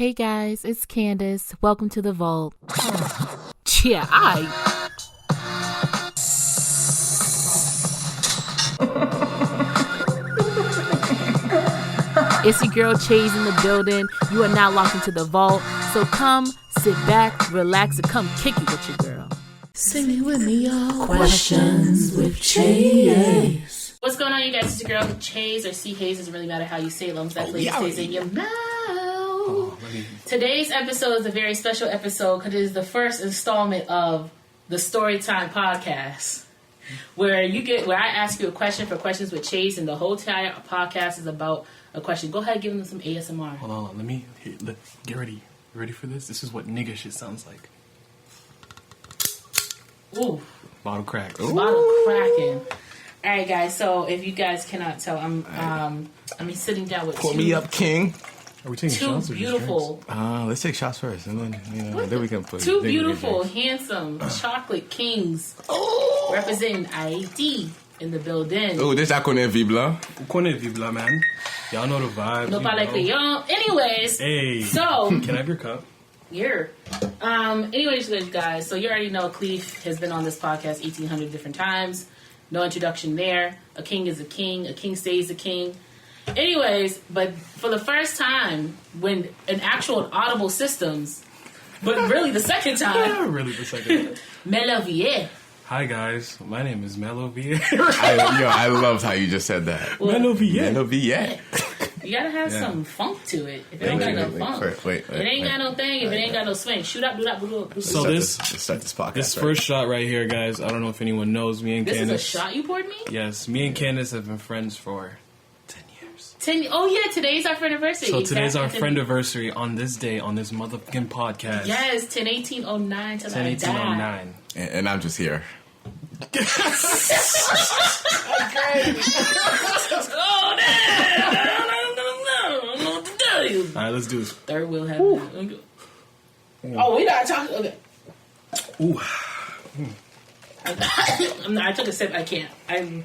Hey guys, it's Candace. Welcome to the vault. Yeah, It's your girl Chase in the building. You are now locked into the vault. So come, sit back, relax, and come kick it with your girl. Sing it with me, y'all. Questions with Chase. What's going on, you guys? It's your girl Chase or C Hayes. Doesn't really matter how you say it. Long as that flavor stays in your mouth. Today's episode is a very special episode because it is the first installment of the Storytime podcast, where I ask you a question for Questions with Chase, and the whole entire podcast is about a question. Go ahead, give them some ASMR. Hold on, get ready. You ready for this? This is what nigga shit sounds like. Ooh, bottle crack. Bottle cracking. All right, guys. So if you guys cannot tell, I'm sitting down with Pour me up, King. Are we taking shots or beautiful? Let's take shots first, and then we can put two beautiful, handsome, chocolate kings representing ID in the building. Oh, this I connais Vibla. Connais Vibla, man. Y'all know the vibes. No parle crayon. Anyways, hey. So can I have your cup? Here. Anyways, guys. So you already know Kleef has been on this podcast 1,800 different times. No introduction there. A king is a king. A king stays a king. Anyways, but for the first time, when an actual audible systems, but really the second time. MellowVier. Hi guys, my name is MellowVier. I loved how you just said that. Well, MellowVier. You gotta have some funk to it. If it ain't got no funk, it ain't got no thing. If it ain't got no swing, shoot up, do that, do that. So let's start this podcast. This first shot right here, guys. I don't know if anyone knows me and Candace. This is a shot you poured me? Yes, me and Candace have been friends for 10 years. Oh yeah, today's our friendiversary. So today's our friendiversary on this day on this motherfucking podcast. Yes, 10/18/09 till I die. And I'm just here. Oh damn! I don't know what to tell you. All right, let's do this. Third wheel have. Oh, we gotta talk. Okay. Ooh. I took a sip. I can't. I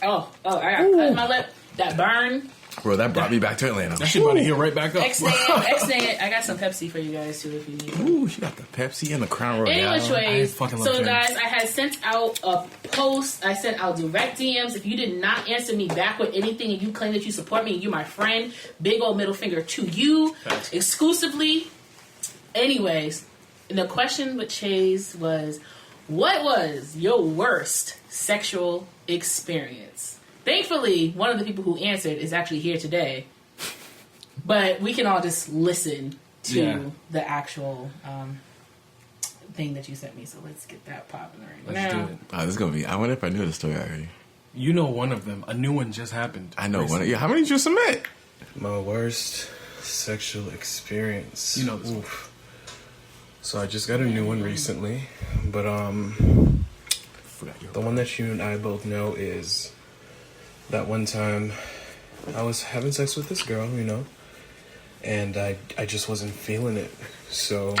got my lip. That burn. Bro, that brought me back to Atlanta. That shit about to heal right back up. X-Nay. I got some Pepsi for you guys, too, if you need it. Ooh, she got the Pepsi and the Crown Royal. Anyways, so guys, I had sent out a post. I sent out direct DMs. If you did not answer me back with anything and you claim that you support me and you're my friend, big old middle finger to you exclusively. Anyways, the question with Chase was, what was your worst sexual experience? Thankfully, one of the people who answered is actually here today. But we can all just listen to the actual thing that you sent me. So let's get that popping right now. Let's do it. This is going to be... I wonder if I knew the story already. You know one of them. A new one just happened. I know one. Yeah, how many did you submit? My worst sexual experience. You know this one. So I just got a new one recently. But the one that you and I both know is... That one time, I was having sex with this girl, and I just wasn't feeling it. So,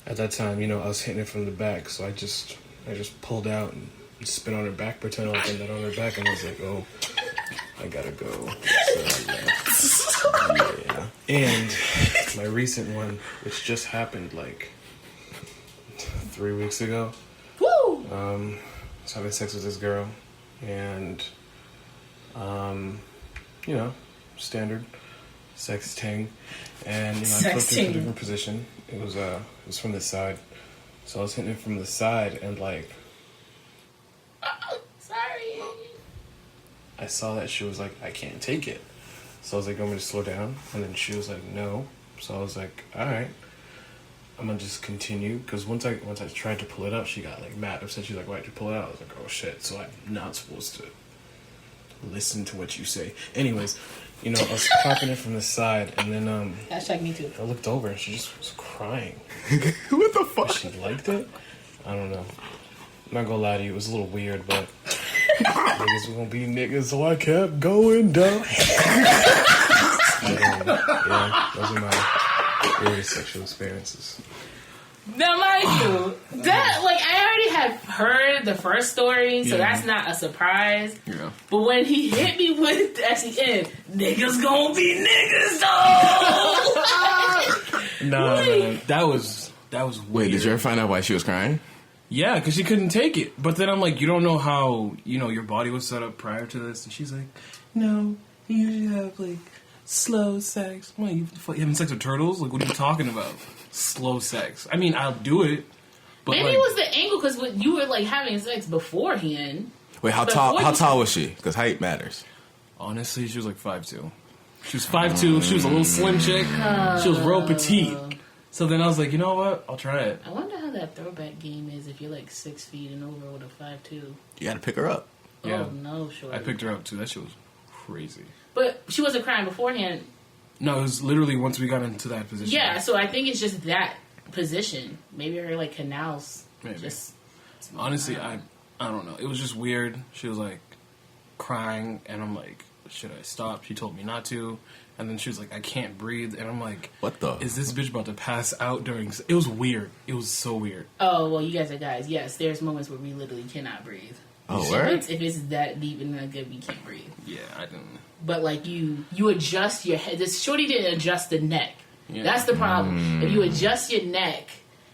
at that time, I was hitting it from the back, so I just pulled out and spit on her back, pretend I was putting that on her back, and I was like, oh, I gotta go. So, yeah. And my recent one, which just happened, 3 weeks ago. Woo! I was having sex with this girl. And, standard sex ting. And, I flipped it to a different position. It was from the side. So I was hitting it from the side and, sorry. I saw that she was like, I can't take it. So I was like, want me to slow down? And then she was like, no. So I was like, all right. I'm gonna just continue, because once I tried to pull it out, she got mad upset. She's like, why'd you pull it out? I was like, oh shit, so I'm not supposed to listen to what you say. Anyways, I was popping it from the side, and then Hashtag me too. I looked over and she just was crying. What the fuck? She liked it? I don't know. I'm not gonna lie to you, it was a little weird, but niggas were gonna be niggas, so I kept going down. Yeah, those are my various sexual experiences. Now, mind you, that I already have heard the first story, so that's not a surprise. Yeah. But when he hit me with at the end, niggas gonna be niggas though. Nah, man. That was weird. Wait, did you ever find out why she was crying? Yeah, because she couldn't take it. But then I'm like, you don't know how, your body was set up prior to this. And she's like, no, you usually have, like, slow sex. What, you having sex with turtles? Like, what are you talking about? Slow sex. I mean, I'll do it. But maybe it was the angle because you were, like, having sex beforehand. Wait, how tall was she? Because height matters. Honestly, she was like 5'2". She was 5'2". She was a little slim chick. She was real petite. So then I was like, you know what? I'll try it. I wonder how that throwback game is if you're like 6 feet and over with a 5'2". You gotta pick her up. Yeah. Oh, no, sure. I picked her up, too. That shit was crazy. But she wasn't crying beforehand. No, it was literally once we got into that position. Yeah, so I think it's just that position. Maybe her, like, canals. Maybe. Just honestly, I don't know. It was just weird. She was, like, crying, and I'm like, should I stop? She told me not to. And then she was like, I can't breathe. And I'm like, what the? Is this bitch about to pass out during... It was weird. It was so weird. Oh, well, you guys are guys. Yes, there's moments where we literally cannot breathe. Oh, word? If it's that deep and that good, we can't breathe. Yeah, I didn't... But, like, you adjust your head. This shorty didn't adjust the neck. Yeah. That's the problem. If you adjust your neck,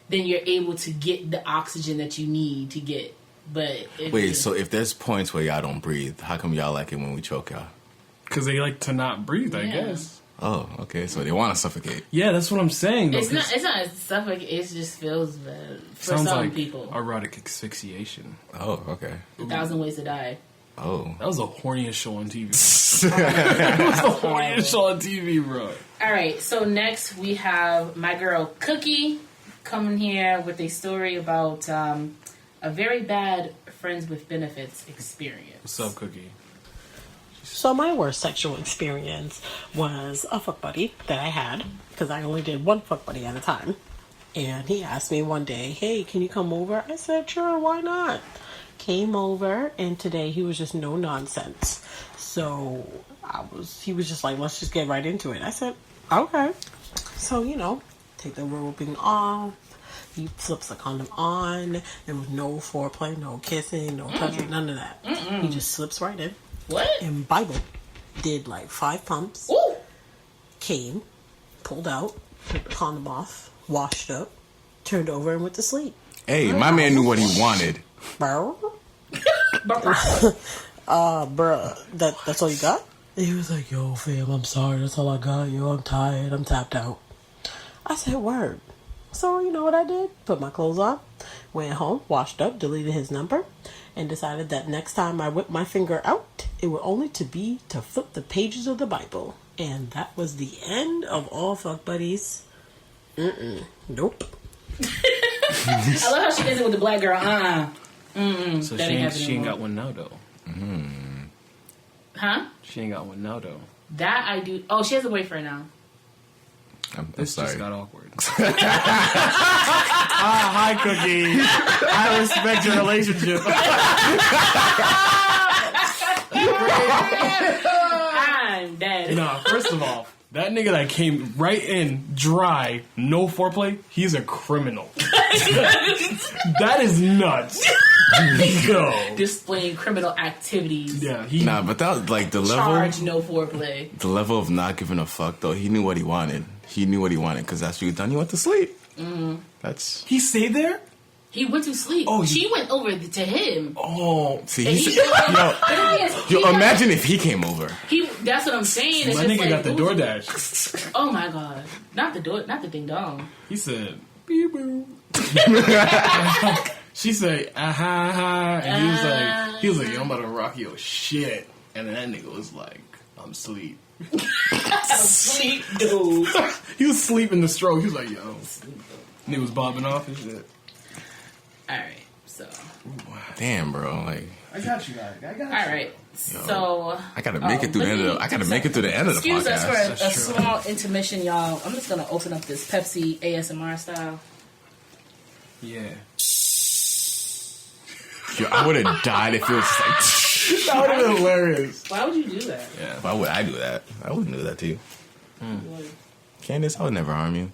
then you're able to get the oxygen that you need to get. But wait, so if there's points where y'all don't breathe, how come y'all like it when we choke y'all? Because they like to not breathe, I guess. Oh, okay. So they want to suffocate. Yeah, that's what I'm saying. Though, it's not suffocate. It just feels bad for sounds some like people. Erotic asphyxiation. Oh, okay. 1,000 Ways to Die. Oh, that was the horniest show on TV. That was the horniest show on TV, bro. All right. So next we have my girl Cookie coming here with a story about a very bad friends with benefits experience. What's up, Cookie? So my worst sexual experience was a fuck buddy that I had, because I only did one fuck buddy at a time. And he asked me one day, hey, can you come over? I said, sure, why not? Came over, and today he was just no nonsense. So he was just like, let's just get right into it. I said, okay. So, take the roping off. He flips the condom on. There was no foreplay, no kissing, no touching, none of that. He just slips right in. What? And Bible did like 5 pumps. Ooh. Came, pulled out, took the condom off, washed up, turned over, and went to sleep. Hey, my man knew what he wanted. Bruh. That's all you got? And he was like, yo, fam, I'm sorry, that's all I got. Yo, I'm tired, I'm tapped out. I said, word. So, you know what I did? Put my clothes on, went home, washed up, deleted his number, and decided that next time I whipped my finger out, it would only to flip the pages of the Bible. And that was the end of all fuck buddies. Nope. I love how she does it with the black girl. So she ain't got one now, though. Huh? She ain't got one now, though. That I do. Oh, she has a boyfriend now. I'm sorry. Just got awkward. Hi, Cookie. I respect your relationship. I'm dead. Nah, first of all, that nigga that came right in dry, no foreplay, he's a criminal. That is nuts. Yo. Displaying criminal activities. Yeah, Nah, but that was like the level. Charge no foreplay. The level of not giving a fuck, though. He knew what he wanted. He knew what he wanted because after you done, he went to sleep. That's. He stayed there? He went to sleep. Oh, she went over to him. Oh, see, imagine if he came over. That's what I'm saying. My nigga got the DoorDash. Oh my god, not the ding dong. He said, "Beep boo." She said, "Aha!" And he was like, "Yo, I'm about to rock your shit." And then that nigga was like, "I'm asleep." Sleep, dude. He was asleep in the stroke. He was like, "Yo," and he was bobbing off and shit. All right, so. Damn, bro. Like. I got you, guys. I got you. All right, so. I gotta make it through the end of the. I gotta make it through the end of the podcast. Excuse us for a small intermission, y'all. I'm just gonna open up this Pepsi ASMR style. Yeah. Yo, I would have died if it was just like. That would have been hilarious. Why would you do that? Yeah. Why would I do that? I wouldn't do that to you. Candace, I would never harm you.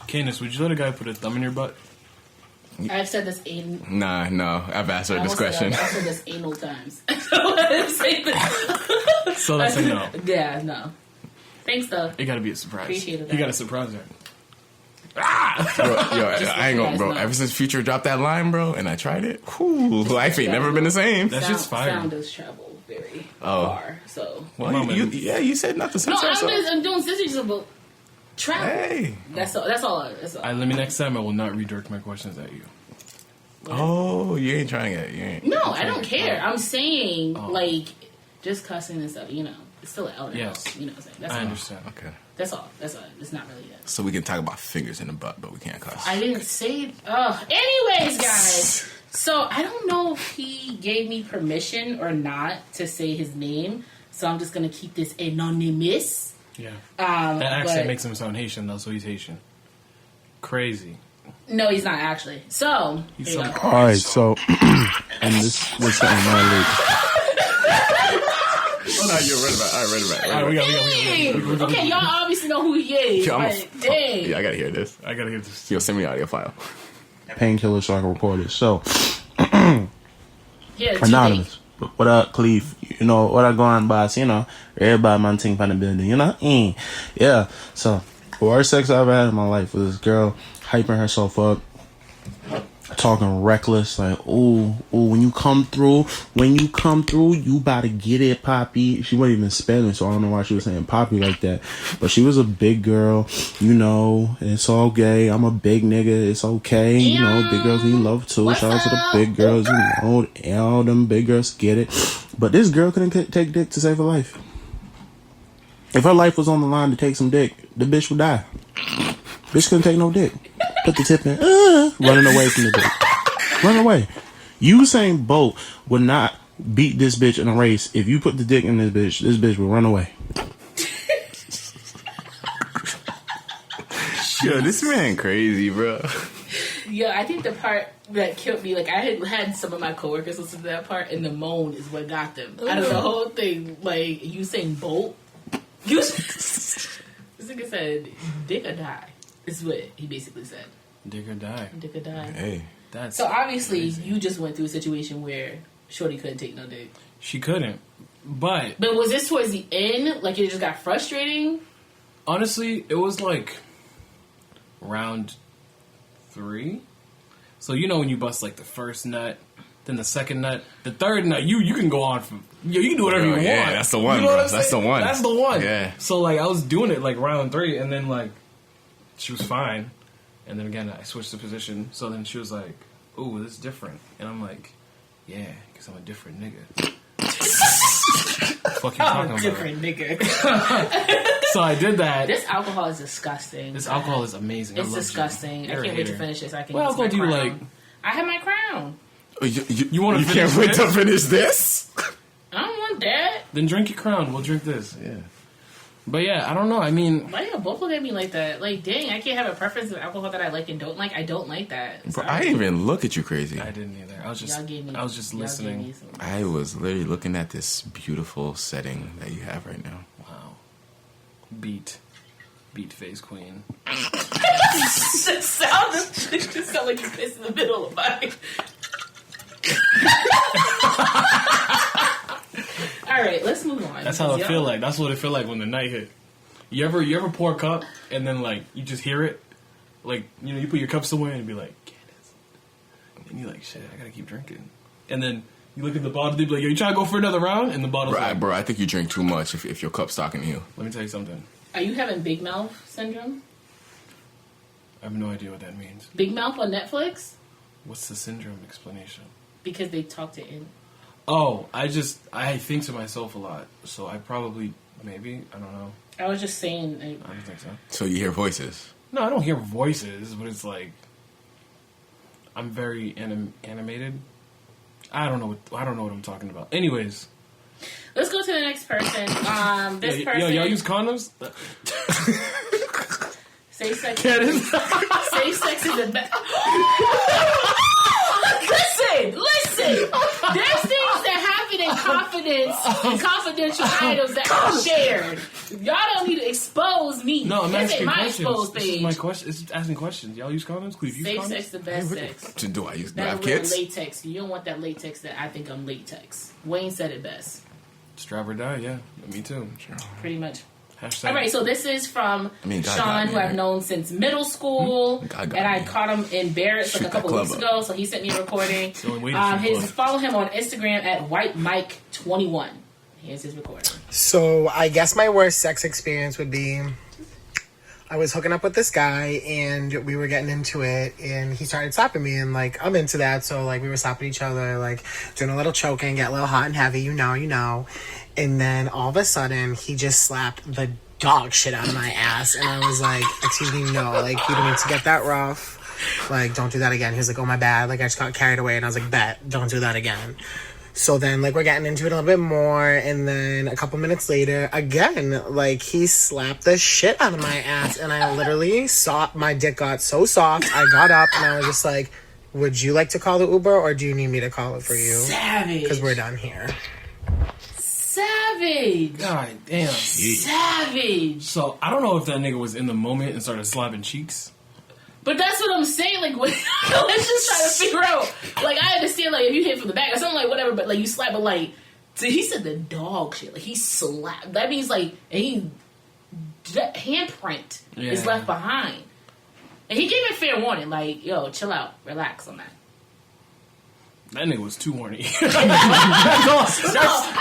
Candace, would you let a guy put a thumb in your butt? I've said this Nah, no. I've asked her this question. I've said this anal times. So that's a no. Yeah, no. Thanks, though. It gotta be a surprise. Appreciate it. You gotta surprise her. Bro, I ain't gonna, bro. Ever since Future dropped that line, bro, and I tried it, life ain't never been the same. That shit's fire. Sound does travel very far, so. Well, you said not to censor. I'm doing censorship about travel. Hey, that's all. Let me next time. I will not redirect my questions at you. Oh, you ain't trying it. You ain't. No, I don't care. I'm saying like just cussing and stuff. You know, it's still an elder. Yes, you know what I'm saying. That's I all. understand. Okay. That's all. It's not really that. So we can talk about fingers in the butt, but we can't cuss. I didn't say. Anyways, guys. So I don't know if he gave me permission or not to say his name. So I'm just gonna keep this anonymous. Yeah. That accent makes him sound Haitian, though. So he's Haitian. Crazy. No, he's not actually. So All right. So and this was something my Oh no, you're right about. I read about. All right, we got. Okay, y'all obviously know who he is. But dang. Yeah, I gotta hear this. Yo, send me the audio file. painkiller so I can record it. So Yeah, anonymous. What up, Kleef? You know what I go on, boss? You know everybody man think from the building. You know, yeah. So the worst sex I ever had in my life was this girl hyping herself up, talking reckless, like, ooh, when you come through, you about to get it, Poppy. She wasn't even Spanish, so I don't know why she was saying Poppy like that. But she was a big girl, you know, it's all gay. I'm a big nigga, it's okay. You know, big girls need love too. Shout out to the big girls, you know, all them big girls get it. But this girl couldn't take dick to save her life. If her life was on the line to take some dick, the bitch would die. Bitch couldn't take no dick. Put the tip in, running away from the dick. Run away. Usain Bolt would not beat this bitch in a race. If you put the dick in this bitch will run away. Yo, this man crazy, bro. Yeah, I think the part that killed me, like I had some of my coworkers listen to that part, and the moan is what got them out of the whole thing. Like Usain Bolt, this nigga said, "Dick or die." Is what he basically said. Dick or die. Dick or die. Hey, that's so obviously crazy. You just went through a situation where Shorty couldn't take no dick. She couldn't. But was this towards the end? Like it just got frustrating? Honestly, it was like round 3. So you know when you bust like the first nut, then the second nut, the third nut, you can go on from you can do whatever you want. Yeah, that's the one, you know bro. That's the one. That's the one. Yeah. So like I was doing it like round 3, and then like she was fine, and then again I switched the position. So then she was like, "Ooh, this is different," and I'm like, "Yeah, because I'm a different nigga." Fuck you talking about? Different nigga. So I did that. This alcohol is disgusting. This alcohol is amazing. It's disgusting. I can't wait to finish this. I can. What alcohol do you like? I have my crown. You want to? You can't wait to finish this. I don't want that. Then drink your crown. We'll drink this. Yeah. But yeah, I don't know. I mean, why y'all both look at me like that? Like, dang, I can't have a preference of alcohol that I like and don't like. I don't like that. Bro, I didn't even look at you crazy. I didn't either. I was just listening. I was literally looking at this beautiful setting that you have right now. Wow. Beat face queen. It just sound like you pissed in the middle of mine. All right, let's move on. That's how it feel like. That's what it feel like when the night hit. You ever pour a cup and then like you just hear it, like you know you put your cup somewhere and you be like, Candace, and you like shit. I gotta keep drinking, and then you look at the bottle. They be like, yo, you trying to go for another round? And the bottle's like, bro, I think you drink too much if your cup's talking to you. Let me tell you something. Are you having big mouth syndrome? I have no idea what that means. Big mouth on Netflix? What's the syndrome explanation? Because they talk to in. Oh, I think to myself a lot, so I probably, maybe, I don't know. I was just saying. I don't think so. So you hear voices? No, I don't hear voices, but it's like, I'm very animated. I don't know what I'm talking about. Anyways. Let's go to the next person. This person. Yo, y'all use condoms? Safe sex. Safe sex is the best. Listen. There's things that happen in confidence and confidential items that are shared. Y'all don't need to expose me. No, I'm asking questions. This is my question. It's asking questions. Y'all use condoms? Please use safe condoms? sex the best sex. Do I Better have wear kids? latex. You don't want that latex that I think I'm latex. Wayne said it best. Strap or die, yeah. Me too. Pretty much. Hashtag. All right, so this is from Sean, who I've known since middle school, and I caught him in Barrett's like a couple weeks ago. So he sent me a recording. Follow him on Instagram at WhiteMike21. Here's his recording. So I guess my worst sex experience would be I was hooking up with this guy and we were getting into it and he started slapping me and like I'm into that, so like we were slapping each other, like doing a little choking, get a little hot and heavy, you know. And then all of a sudden he just slapped the dog shit out of my ass and I was like, excuse me, no, like you don't need to get that rough. Like don't do that again. He was like, oh my bad, like I just got carried away and I was like, bet, don't do that again. So then, like, we're getting into it a little bit more, and then a couple minutes later, again, like, he slapped the shit out of my ass, and I literally saw my dick got so soft, I got up, and I was just like, would you like to call the Uber, or do you need me to call it for you? Savage. Because we're done here. Savage. God damn. Savage. So, I don't know if that nigga was in the moment and started slapping cheeks. But that's what I'm saying. Like, let's just try to figure out. Like, I understand, like, if you hit from the back or something, like, whatever, but, like, you slap, but, like, so he said the dog shit. Like, he slapped. That means, like, and that handprint is left behind. And he gave me fair warning. Like, yo, chill out. Relax on that. That nigga was too horny. That's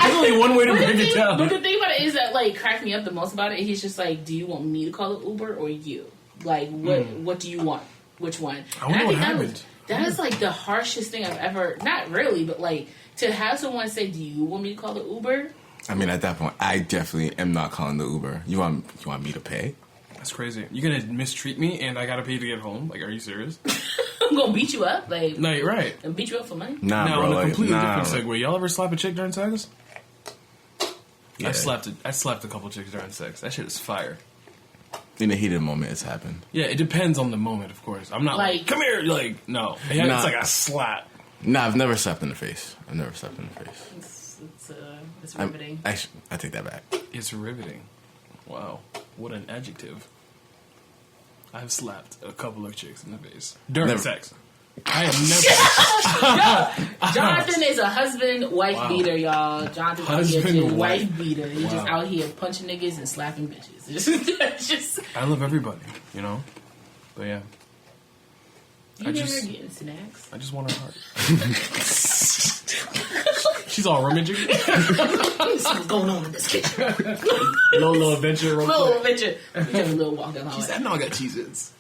only one way to break it down. But the thing about it is that, like, cracked me up the most about it, he's just like, do you want me to call it Uber or you? Like, what do you want? Which one? I wonder what happened. That is, like, the harshest thing I've ever... Not really, but, like, to have someone say, do you want me to call the Uber? I mean, at that point, I definitely am not calling the Uber. You want me to pay? That's crazy. You're gonna mistreat me and I gotta pay to get home? Like, are you serious? I'm gonna beat you up? Like... No, you're right. And beat you up for money? Nah, now, bro. on a completely different like, segue. Y'all ever slap a chick during sex? Yeah. I slapped a couple chicks during sex. That shit is fire. In the heat of the moment, it's happened. Yeah, it depends on the moment, of course. I'm not like come here, like, no. It's like a slap. Nah, I've never slapped in the face. It's riveting. I take that back. It's riveting. Wow. What an adjective. I've slapped a couple of chicks in the face. During sex. I have never... Jonathan is a husband-wife beater, y'all. Jonathan's out here too, wife beater. He's just out here punching niggas and slapping bitches. It's just... I love everybody, you know? But yeah. You never getting snacks? I just want her heart. She's all rummaging. What's going on in this kitchen? Little adventure. Little adventure. We have a little walk down the hallway. She said, no, I got Cheez-Its.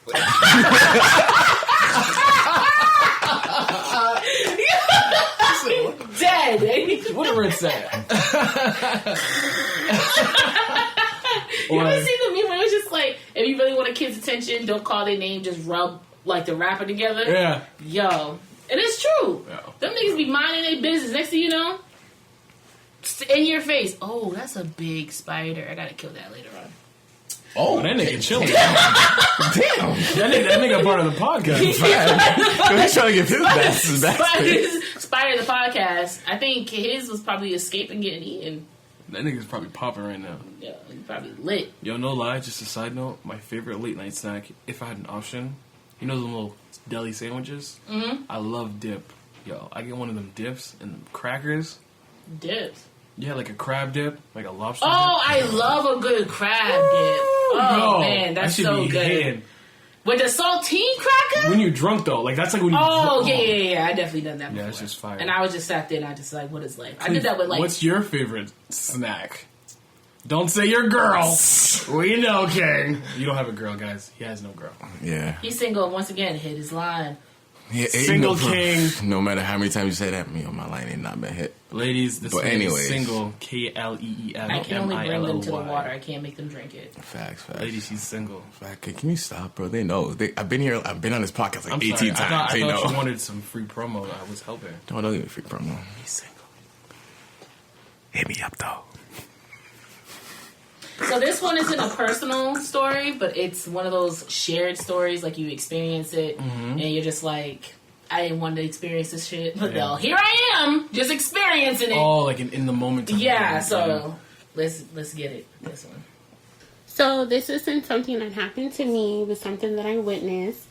Dead. Whatever it's said. You ever seen the meme where it was just like, if you really want a kid's attention, don't call their name, just rub like the wrapper together? Yeah. Yo. And it's true. Yeah. Them niggas be minding their business. Next thing you know, in your face. Oh, that's a big spider. I gotta kill that later on. Oh, that nigga chilling. Damn. That nigga part of the podcast. He's trying to get his best. Spider the podcast. I think his was probably escaping getting eaten. That nigga's probably popping right now. Yeah, he probably lit. Yo, no lie, just a side note, my favorite late night snack, if I had an option, you know the little deli sandwiches? Mm-hmm. I love dip. Yo, I get one of them dips and them crackers. Dips? Yeah, like a crab dip, like a lobster dip. I love a good crab dip. Oh, yo, man, that's so good. Hitting. With the saltine cracker? When you're drunk, though. Like, that's like when you're drunk. Oh, yeah. I definitely done that before. Yeah, it's just fire. And I was just sat there and I just like, what is life? I did that with like... What's your favorite snack? Don't say your girl. We know, King. You don't have a girl, guys. He has no girl. Yeah. He's single. Once again, hit his line. Yeah, single king. No matter how many times you say that, my line ain't not been hit. Ladies, this is single. Kleef. I can only bring them to the water. I can't make them drink it. Facts. Ladies, she's single. Fact. Can you stop, bro? They know. I've been here. I've been on this podcast like 18 times. I thought know. you wanted some free promo. I was helping. Don't give me free promo. He's single. Hit me up, though. So this one isn't a personal story, but it's one of those shared stories, like you experience it, and you're just like, I didn't want to experience this shit, but no, here I am, just experiencing it. Oh, like in the moment. Yeah, so let's get it, this one. So this isn't something that happened to me, but something that I witnessed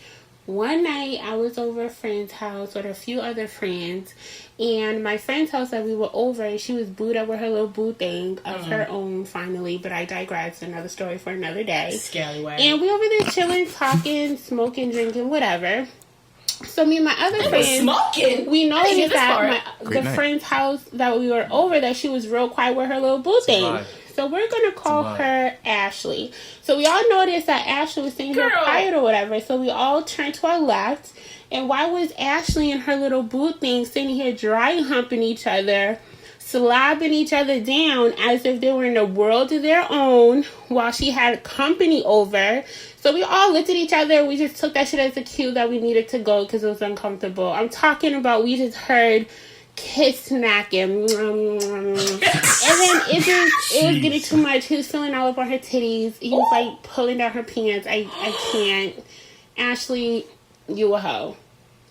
one night I was over a friend's house with a few other friends, and my friend's house that we were over, she was booed up with her little boo thing of her own finally, but I digress. Another story for another day. Scallywag. And we over there chilling, talking, smoking, drinking, whatever. So me and my other friends, smoking. we noticed that the night. friend's house that we were over, that she was real quiet with her little boo thing. So we're gonna call her Ashley. So we all noticed that Ashley was sitting here quiet or whatever. So we all turned to our left, and why was Ashley and her little boo thing sitting here dry humping each other, slobbing each other down as if they were in a world of their own while she had company over. So we all looked at each other. We just took that shit as a cue that we needed to go because it was uncomfortable. I'm talking about we just heard kiss smacking. And then it was getting too much. He was feeling all up on her titties. He was like pulling down her pants. I can't. Ashley, you a hoe.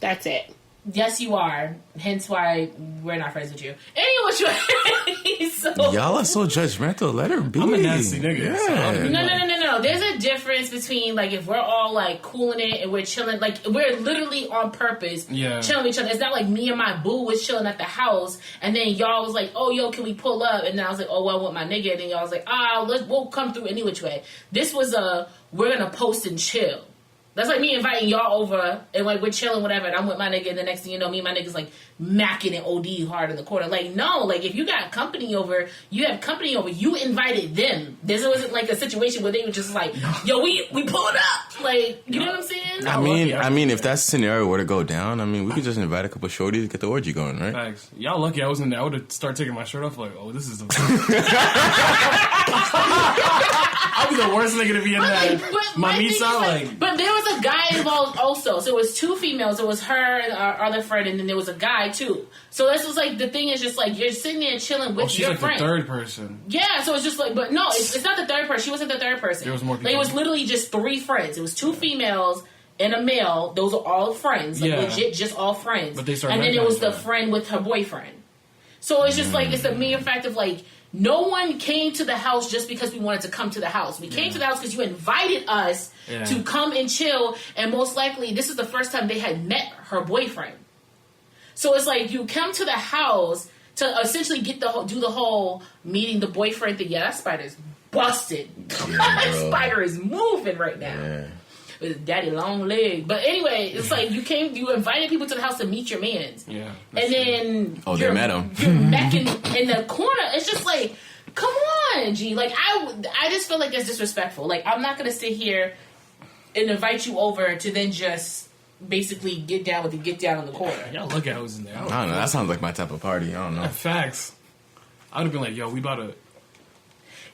That's it. Yes, you are. Hence why we're not friends with you. Anyway, so y'all are so judgmental. Let her be. I'm a nasty nigga. Yeah. No. There's a difference between like if we're all like cooling it and we're chilling, like we're literally on purpose chilling with each other. It's not like me and my boo was chilling at the house and then y'all was like, oh yo, can we pull up? And then I was like, oh well, I want my nigga. And then y'all was like, we'll come through any which way. This was we're gonna post and chill. That's like me inviting y'all over and like we're chilling, whatever, and I'm with my nigga, and the next thing you know, me and my nigga's like macking and OD hard in the corner. Like, no, like if you got company over, you have company over, you invited them. This wasn't like a situation where they were just like, yo, we pulling up. Like, you know what I'm saying? I mean, if that scenario were to go down, I mean, we could just invite a couple of shorties to get the orgy going, right? Thanks. Y'all lucky I wasn't there. I would have started taking my shirt off like, oh, this is the I'll be the worst nigga to be in that. But there was a guy involved also. So it was two females. It was her and our other friend, and then there was a guy too. So this was like, the thing is just like, you're sitting there chilling with your friend. She's like the third person. Yeah, so it's just like, but no, it's not the third person. She wasn't the third person. There was more people. Like, it was literally just three friends. It was two females and a male. Those are all friends. Like, legit, just all friends. But they started and then it was the friend with her boyfriend. So it's just like, it's the mere fact of like, no one came to the house just because we wanted to come to the house. We came to the house because you invited us to come and chill, and most likely this is the first time they had met her boyfriend. So it's like you come to the house to essentially do the whole meeting the boyfriend thing. Yeah, that spider's busted. That spider is moving right now. Yeah. With daddy long leg. But anyway, it's like you invited people to the house to meet your mans. Yeah. And then they met him. You're macking in the corner. It's just like, come on, G. Like, I just feel like that's disrespectful. Like, I'm not gonna sit here and invite you over to then just basically get down on the corner. Y'all look at who's in there. I don't know. That sounds like my type of party. I don't know. Facts. I would have been like, yo, we about to.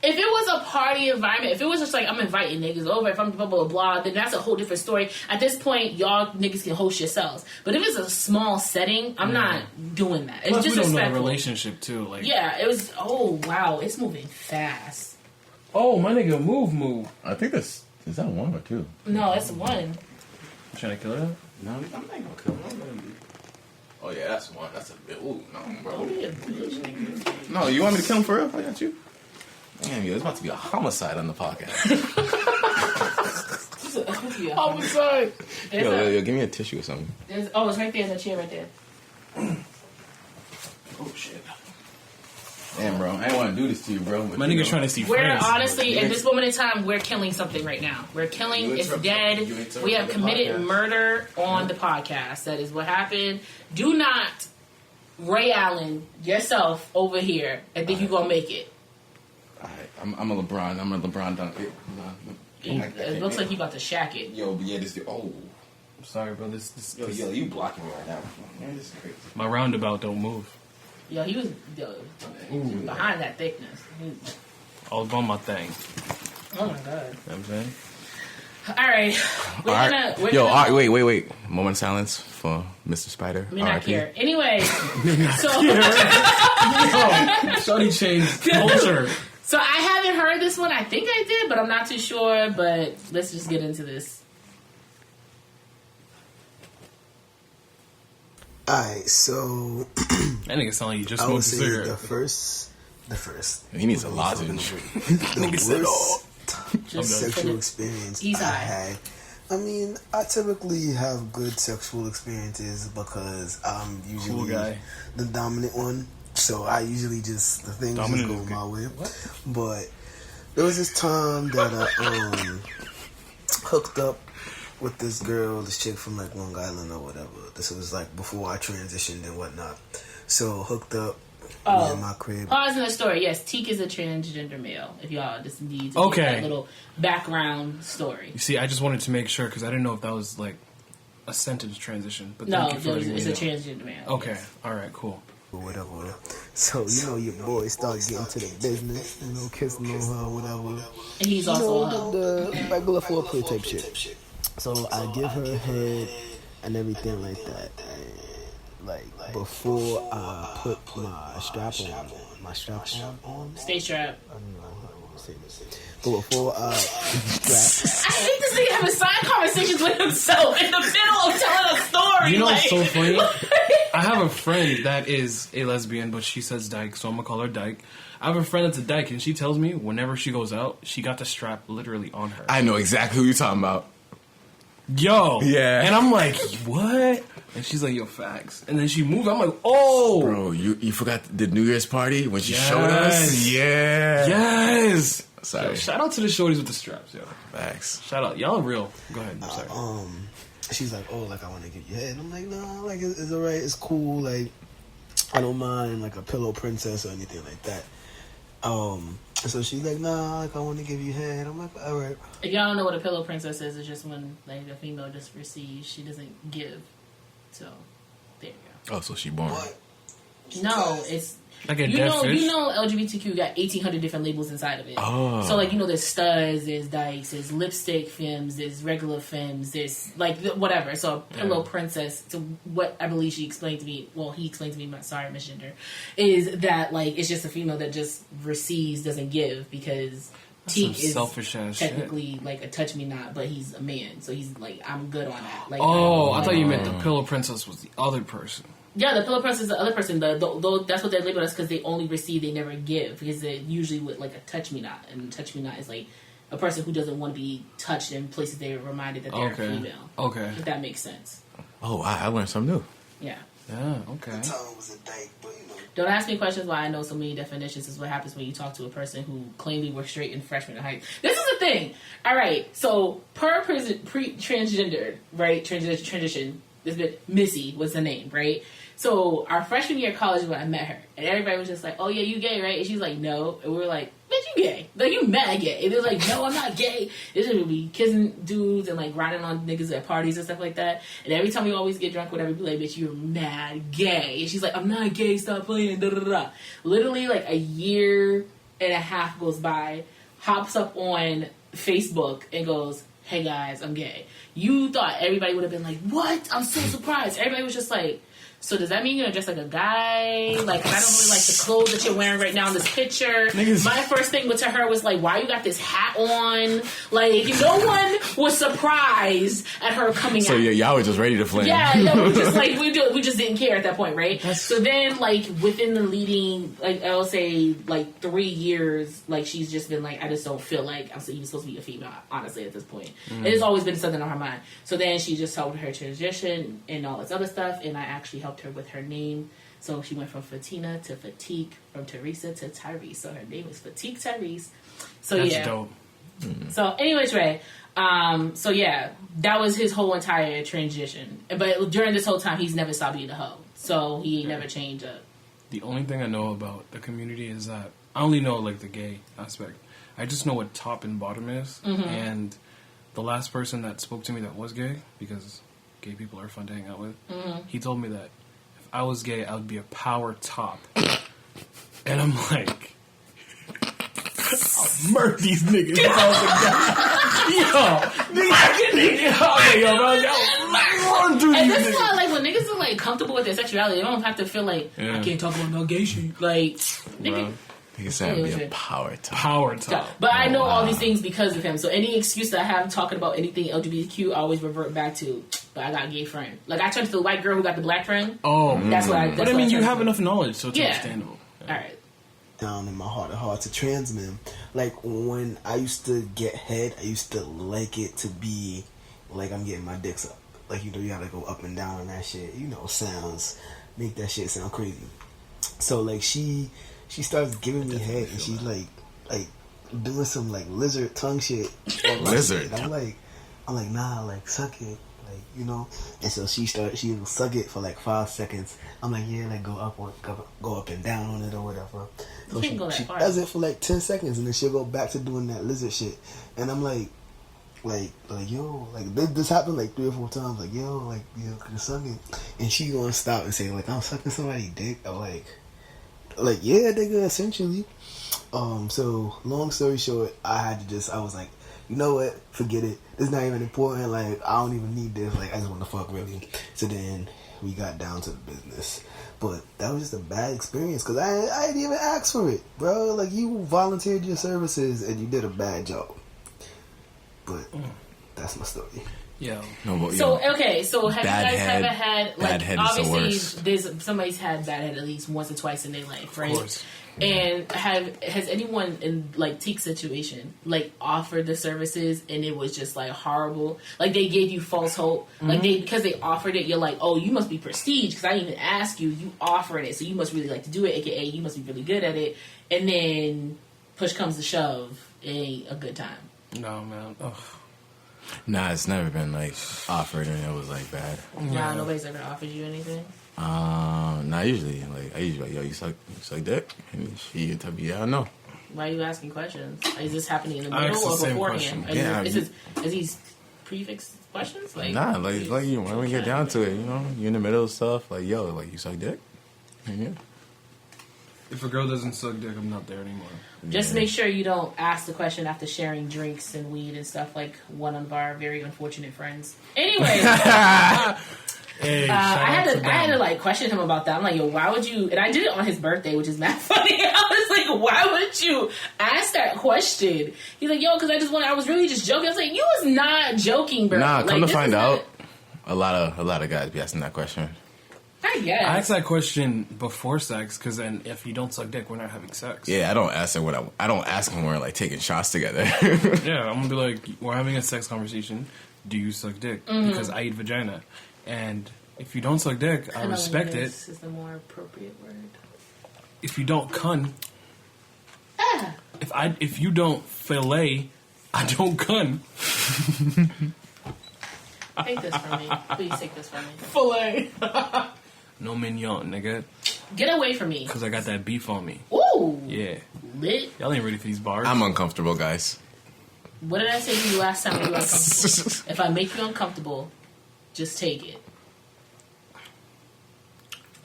If it was a party environment, if it was just like, I'm inviting niggas over, if I'm blah, blah, blah, then that's a whole different story. At this point, y'all niggas can host yourselves. But if it's a small setting, I'm not doing that. It's Plus, just we don't know the relationship, too. Like, yeah, it was, oh, wow, it's moving fast. Oh, my nigga, move. I think is that one or two? No, it's one. You trying to kill her? No, I'm not gonna kill him. Oh, yeah, that's one. That's a bit. Ooh, no, bro. No, you want me to kill him for real? I got you. Damn, yo, it's about to be a homicide on the podcast. Homicide. Yo, give me a tissue or something. It's right there in the chair right there. Oh, shit. Damn, bro. I didn't want to do this to you, bro. My nigga's trying to see We're friends. honestly, at this moment in time, we're killing something right now. We're killing, it's dead. We have committed murder on the podcast. That is what happened. Do not Ray Allen yourself over here and think you're going to make it. I'm a LeBron. I'm a LeBron dunk. It looks like you about to shack it. Yo, but yeah, this. Oh, I'm sorry, bro. This yo, you blocking me right now. Man, this is crazy. My roundabout don't move. Yo, he was behind that thickness. I was on my thing. Oh my god. You know what I'm saying? All right. We're gonna Wait. Moment of silence for Mr. Spider. Me not care. Anyway, so Shorty changed culture. So I haven't heard this one. I think I did, but I'm not too sure. But let's just get into this. Alright, so That nigga sound like you just I would smoked a say cigarette. the first. He needs a lozenge. The worst Just sexual experience He's I high. had I mean, I typically have good sexual experiences because I'm usually the dominant one. So I usually the things just go my way. What? But there was this time that I hooked up with this girl, this chick from like Long Island or whatever. This was like before I transitioned and whatnot. So hooked up in my crib. Pause in the story. Yes, Teak is a transgender male. If y'all just need to get that little background story. You see, I just wanted to make sure because I didn't know if that was like a sentence transition. But no, it's a transgender male. Okay, yes. All right, cool. Whatever. So your boy start getting to the business, kissing on her, whatever. And he's also the regular foreplay type shit. So I give her head and everything like that. And like before I put my strap on. Stay strapped. I don't know how to say this. But before I strap. I hate this nigga having side conversations with himself in the middle of telling a story. You know what's so funny? I have a friend that is a lesbian, but she says dyke, so I'm gonna call her dyke. I have a friend that's a dyke, and she tells me whenever she goes out, she got the strap literally on her. I know exactly who you're talking about. Yo. Yeah. And I'm like, what? And she's like, yo, facts. And then she moved. I'm like, oh. Bro, you forgot the New Year's party when she showed us? Yeah. Yes. Sorry. Yo, shout out to the shorties with the straps, yo. Facts. Shout out. Y'all are real. Go ahead. I'm sorry. She's like, oh, like, I want to give you head. And I'm like, nah, like, it's all right. It's cool. Like, I don't mind, like, a pillow princess or anything like that. So she's like, nah, like, I want to give you head. I'm like, all right. If y'all don't know what a pillow princess is, it's just when, like, a female just receives. She doesn't give. So, there you go. Oh, so she born. What? No, it's... Like a you dead know, fish? you know, LGBTQ got 1,800 different labels inside of it. Oh. So, like, you know, there's studs, there's dykes, there's lipstick femmes, there's regular femmes, there's, like, whatever. So, a pillow princess, to what I believe she explained to me, well, he explained to me, sorry, misgender, is that, like, it's just a female that just receives, doesn't give, because Teak is technically, like, a touch-me-not, but he's a man. So, he's, like, I'm good on that. Like, I thought you meant the pillow princess was the other person. Yeah, the pillow princess is the other person. That's what they're labeled as because they only receive, they never give. Because they're usually with like a touch-me-not. And touch-me-not is like a person who doesn't want to be touched in places they're reminded that they're a female. Okay. If that makes sense. Oh, wow. I learned something new. Yeah. Yeah, okay. The tongue was a dyke, but you know. Don't ask me questions why I know so many definitions. This is what happens when you talk to a person who claimed they were straight in freshman high. This is the thing. All right. So, transgender, right? Transition. This bit, Missy was the name, right? So our freshman year of college when I met her, and everybody was just like, "Oh yeah, you gay, right?" And she's like, "No," and we were like, "Bitch, you gay? Like you mad gay?" And it was like, "No, I'm not gay." This would be kissing dudes and like riding on niggas at parties and stuff like that. And every time we always get drunk, whatever, be like, "Bitch, you're mad gay." And she's like, "I'm not gay. Stop playing." Da da da. Literally, like a year and a half goes by, hops up on Facebook and goes, "Hey guys, I'm gay." You thought everybody would have been like, "What? I'm so surprised." Everybody was just like, so does that mean you're dressed like a guy? Like, I don't really like the clothes that you're wearing right now in this picture. My first thing to her was like, why you got this hat on? Like, no one was surprised at her coming out. So yeah, y'all were just ready to flame. Yeah, no, we just like we just didn't care at that point, right? So then, like within the leading, like I'll say, like 3 years, like she's just been like, I just don't feel like I'm even supposed to be a female. Honestly, at this point, it's always been something on her mind. So then she just helped her transition and all this other stuff, and I actually helped her with her name. So she went from Fatina to Fatigue, from Teresa to Tyrese. So her name is Fatigue Tyrese. So that's dope. So anyway, Trey. So yeah, that was his whole entire transition. But during this whole time, he's never stopped being a hoe. So he never changed up. The only thing I know about the community is that I only know like the gay aspect. I just know what top and bottom is. And the last person that spoke to me that was gay, because gay people are fun to hang out with, he told me that if I was gay, I would be a power top. And I'm like, I'll murk these niggas. I was like, and this is why, like, when niggas are like comfortable with their sexuality, they don't have to feel like I can't talk about no gay shit. Like, nigga. He said be a power top. Power top. But I know all these things because of him. So any excuse that I have talking about anything LGBTQ, I always revert back to, but I got a gay friend. Like, I turned to the white girl who got the black friend. Oh. That's what I... But I mean, you have enough knowledge, so it's understandable. Yeah. All right. Down in my heart of hearts, a trans man. Like, when I used to get head, I used to like it to be like I'm getting my dicks up. Like, you know, you gotta go up and down on that shit. You know, sounds make that shit sound crazy. So like she starts giving me head, and she's like doing some like lizard tongue shit. Lizard. I'm like, nah, like suck it, like, you know. And so she will suck it for like 5 seconds. I'm like, yeah, like go up and down on it or whatever. So she does it for like 10 seconds, and then she'll go back to doing that lizard shit. And I'm like yo, like this happened like 3 or 4 times. Like, yo, like, you know, can suck it. And she gonna stop and say like, I'm sucking somebody's dick. I'm like yeah, nigga, essentially. So long story short, I was like, you know what? Forget it. It's not even important. Like, I don't even need this. Like, I just want to fuck, really. So then we got down to the business. But that was just a bad experience because I didn't even ask for it, bro. Like, you volunteered your services and you did a bad job. But that's my story. Yeah. No, but, so okay, so have you guys ever had, like, obviously there's somebody's had bad head at least once or twice in their life, right? Of course. And has anyone in like Teek's situation like offered the services and it was just like horrible? Like they gave you false hope, like because they offered it, you're like, oh, you must be prestige because I didn't even ask you. You offered it, so you must really like to do it. AKA, you must be really good at it. And then push comes to shove, it ain't a good time. No, man. Ugh. Nah, it's never been like offered and it was like bad. Yeah, nobody's ever offered you anything. Not usually. Like I usually like, yo, you suck dick, and she tell me, yeah, I know. Why are you asking questions? Is this happening in the middle or beforehand? Is these prefix questions? Like, nah, like you when we get down to it, you know, you're in the middle of stuff. Like, yo, like you suck dick, and yeah. If a girl doesn't suck dick, I'm not there anymore. Just make sure you don't ask the question after sharing drinks and weed and stuff like one of our very unfortunate friends. Anyway. Hey, I had to like question him about that. I'm like, yo, why would you? And I did it on his birthday, which is mad funny. I was like, why would you ask that question? He's like, yo, because I was really just joking. I was like, you was not joking, bro. Nah, like, come to find out, a lot of guys be asking that question. I guess I asked that question before sex because then if you don't suck dick, we're not having sex. Yeah, I don't ask her I don't ask when we're like taking shots together. Yeah, I'm gonna be like, we're having a sex conversation. Do you suck dick? Because I eat vagina. And if you don't suck dick, I respect it. This is the more appropriate word. If you don't cun, if you don't fillet, I don't cun. Take this from me. Please take this from me. Fillet. No mignon, nigga. Get away from me. Because I got that beef on me. Ooh. Yeah. Lit. Y'all ain't ready for these bars. I'm uncomfortable, guys. What did I say to you last time you were uncomfortable? If I make you uncomfortable, just take it.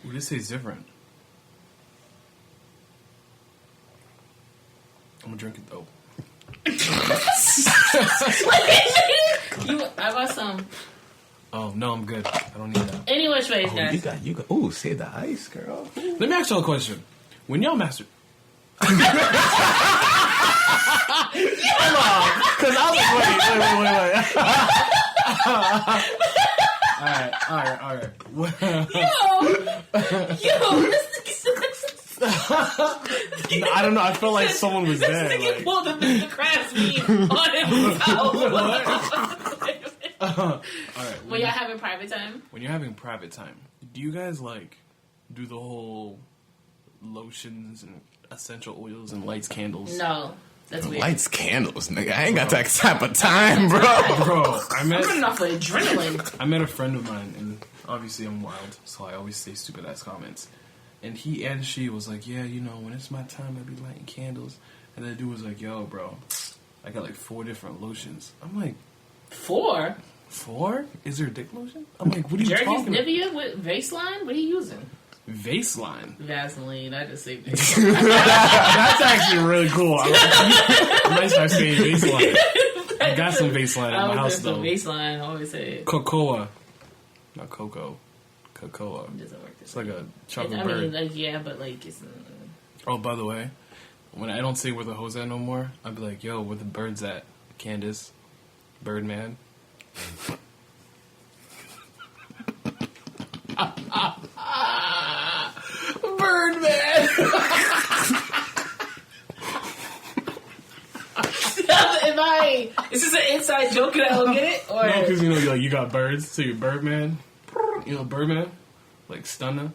Well, this tastes different. I'm gonna drink it though. I got some. Oh no, I'm good. I don't need that. Any which ways, guys. You got. Ooh, save the ice, girl. Ooh. Let me ask y'all a question. When y'all master, Hold on, because I was wait. All right. I don't know. I felt like someone was there. This nigga pulled the Mr. Krabs meme on himself. All right. When y'all having private time? When you're having private time, do you guys like do the whole lotions and essential oils and lights, candles? No. That's weird. Lights, candles, nigga. I ain't got that type of time, bro. I'm running off of adrenaline. I met a friend of mine, and obviously I'm wild, so I always say stupid ass comments. And he and she was like, yeah, you know, when it's my time, I be lighting candles. And the dude was like, yo, bro, I got like 4 different lotions. I'm like, 4? 4? Is there a dick lotion? I'm like, what are you talking about? Nivea with Vaseline? What are you using? Vaseline. Vaseline. I just say Vaseline. That's actually really cool. I might start saying Vaseline. I got some Vaseline in my house, though. Vaseline, I always say it. Cocoa. Not cocoa. Cocoa. It doesn't work. It's like a chocolate bird. bird. I mean, like, yeah, but like it's. Oh, by the way, when I don't say where the hoes at no more, I'd be like, yo, where the birds at? Candace. Birdman. Birdman! In Is this an inside joke and I don't get it? Or no, because you got birds, so you're Birdman. Birdman, like Stunner.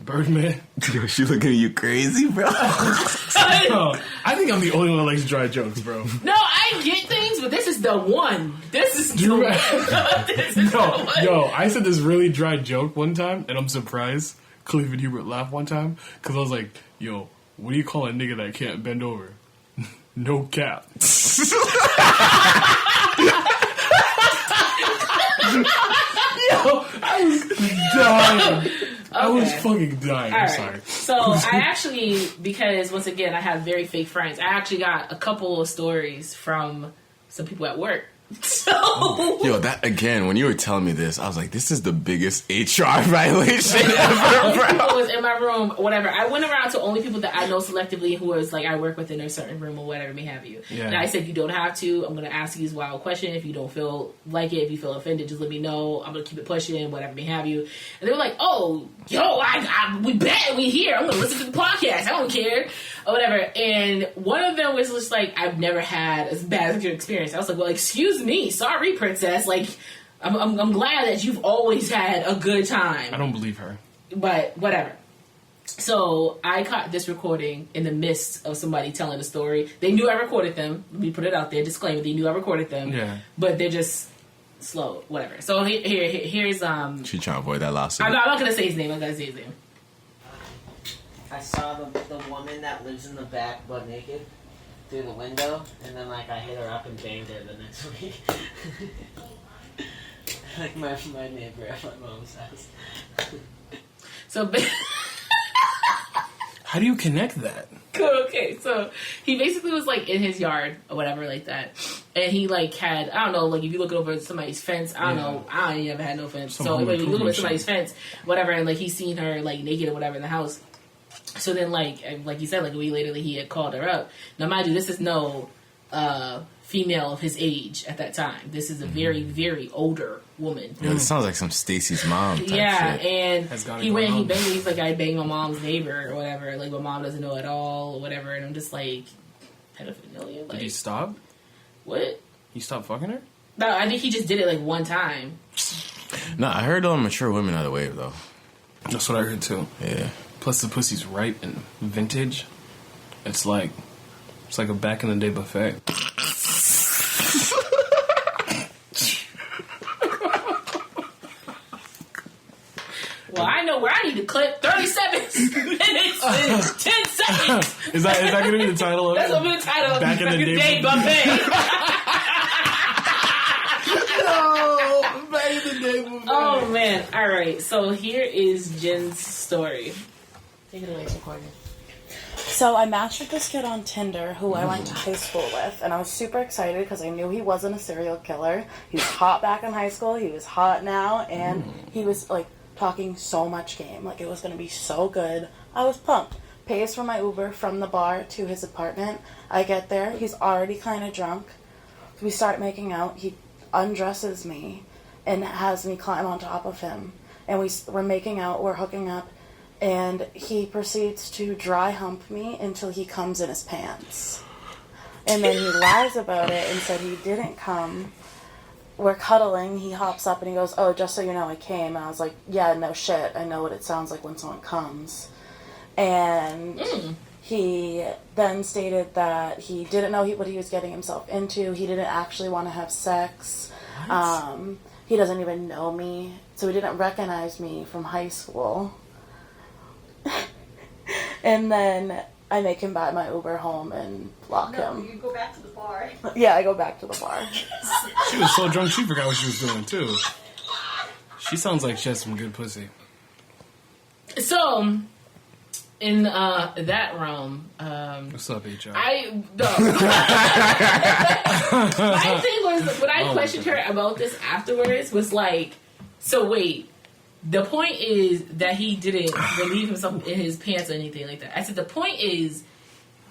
Birdman. Yo, she looking at you crazy, bro. No, I think I'm the only one that likes dry jokes, bro. No, I get things, but this is the one. This is the one. Yo, I said this really dry joke one time, and I'm surprised Kleef and Hubert laughed one time, because I was like, yo, what do you call a nigga that can't bend over? No cap. Yo, I was dying. I was fucking dying. I'm sorry. So I actually, because once again, I have very fake friends. I actually got a couple of stories from some people at work. So, yo, that again, when you were telling me this, I was like, this is the biggest HR violation ever, bro. People was in my room, whatever. I went around to only people that I know selectively who was like, I work within a certain room or whatever may have you. Yeah. And I said, you don't have to. I'm going to ask you this wild question. If you don't feel like it, if you feel offended, just let me know. I'm going to keep it pushing, whatever may have you. And they were like, oh, yo, we bet we here. I'm going to listen to the podcast. I don't care. Or whatever. And one of them was just like, I've never had as bad as your experience. I was like, well, excuse me. Sorry, princess. Like, I'm glad that you've always had a good time. I don't believe her. But whatever. So I caught this recording in the midst of somebody telling a story. They knew I recorded them. Let me put it out there. Disclaimer. They knew I recorded them. Yeah. But they're just slow. Whatever. So here's... She trying to avoid that lawsuit. I'm not going to say his name. I'm going to say his name. I saw the woman that lives in the back butt naked through the window, and then like I hit her up and banged her the next week. Like my neighbor at my mom's house. So how do you connect that? Okay, so he basically was like in his yard or whatever like that, and he like had, I don't know, like if you look over somebody's fence, I don't know, I ain't ever had no fence. So anyway, you look over somebody's fence, whatever, and like he's seen her like naked or whatever in the house. So then, like you said, like a week later, he had called her up. Now, mind you, this is no female of his age at that time. This is a very, very older woman. Yeah, this sounds like some Stacy's mom type yeah, shit. and he went, he banged, he's like, I banged my mom's neighbor or whatever. Like, my mom doesn't know at all or whatever. And I'm just like, pedophilia? Like, did he stop? What? He stopped fucking her? No, I think he just did it like one time. No, I heard mature women are the wave, though. That's what I heard, too. Yeah. Plus the pussy's ripe and vintage. It's like a back in the day buffet. Well, I know where I need to clip 37 minutes and 10 seconds. Is that going to be the title of it? That's going to be the title. Back in the day buffet. No, back in the day buffet. Oh, man. All right. So here is Jen's story. Take it away, Sequoia. So I matched with this kid on Tinder who I went to high school with, and I was super excited because I knew he wasn't a serial killer. He was hot back in high school, he was hot now, and he was like talking so much game. Like it was going to be so good. I was pumped. Pays for my Uber from the bar to his apartment. I get there, he's already kind of drunk. We start making out. He undresses me and has me climb on top of him. And we're making out, we're hooking up. And he proceeds to dry hump me until he comes in his pants. And then he lies about it and said he didn't come. We're cuddling. He hops up and he goes, oh, just so you know, I came. And I was like, yeah, no shit. I know what it sounds like when someone comes. And he then stated that he didn't know what he was getting himself into. He didn't actually want to have sex. He doesn't even know me. So he didn't recognize me from high school. And then I make him buy my Uber home and block him. You go back to the bar. Yeah, I go back to the bar. She was so drunk she forgot what she was doing too. She sounds like she has some good pussy. So, in that realm, what's up, HR? my thing was when I questioned her about this afterwards was like, so wait. The point is that he didn't relieve himself in his pants or anything like that. I said, the point is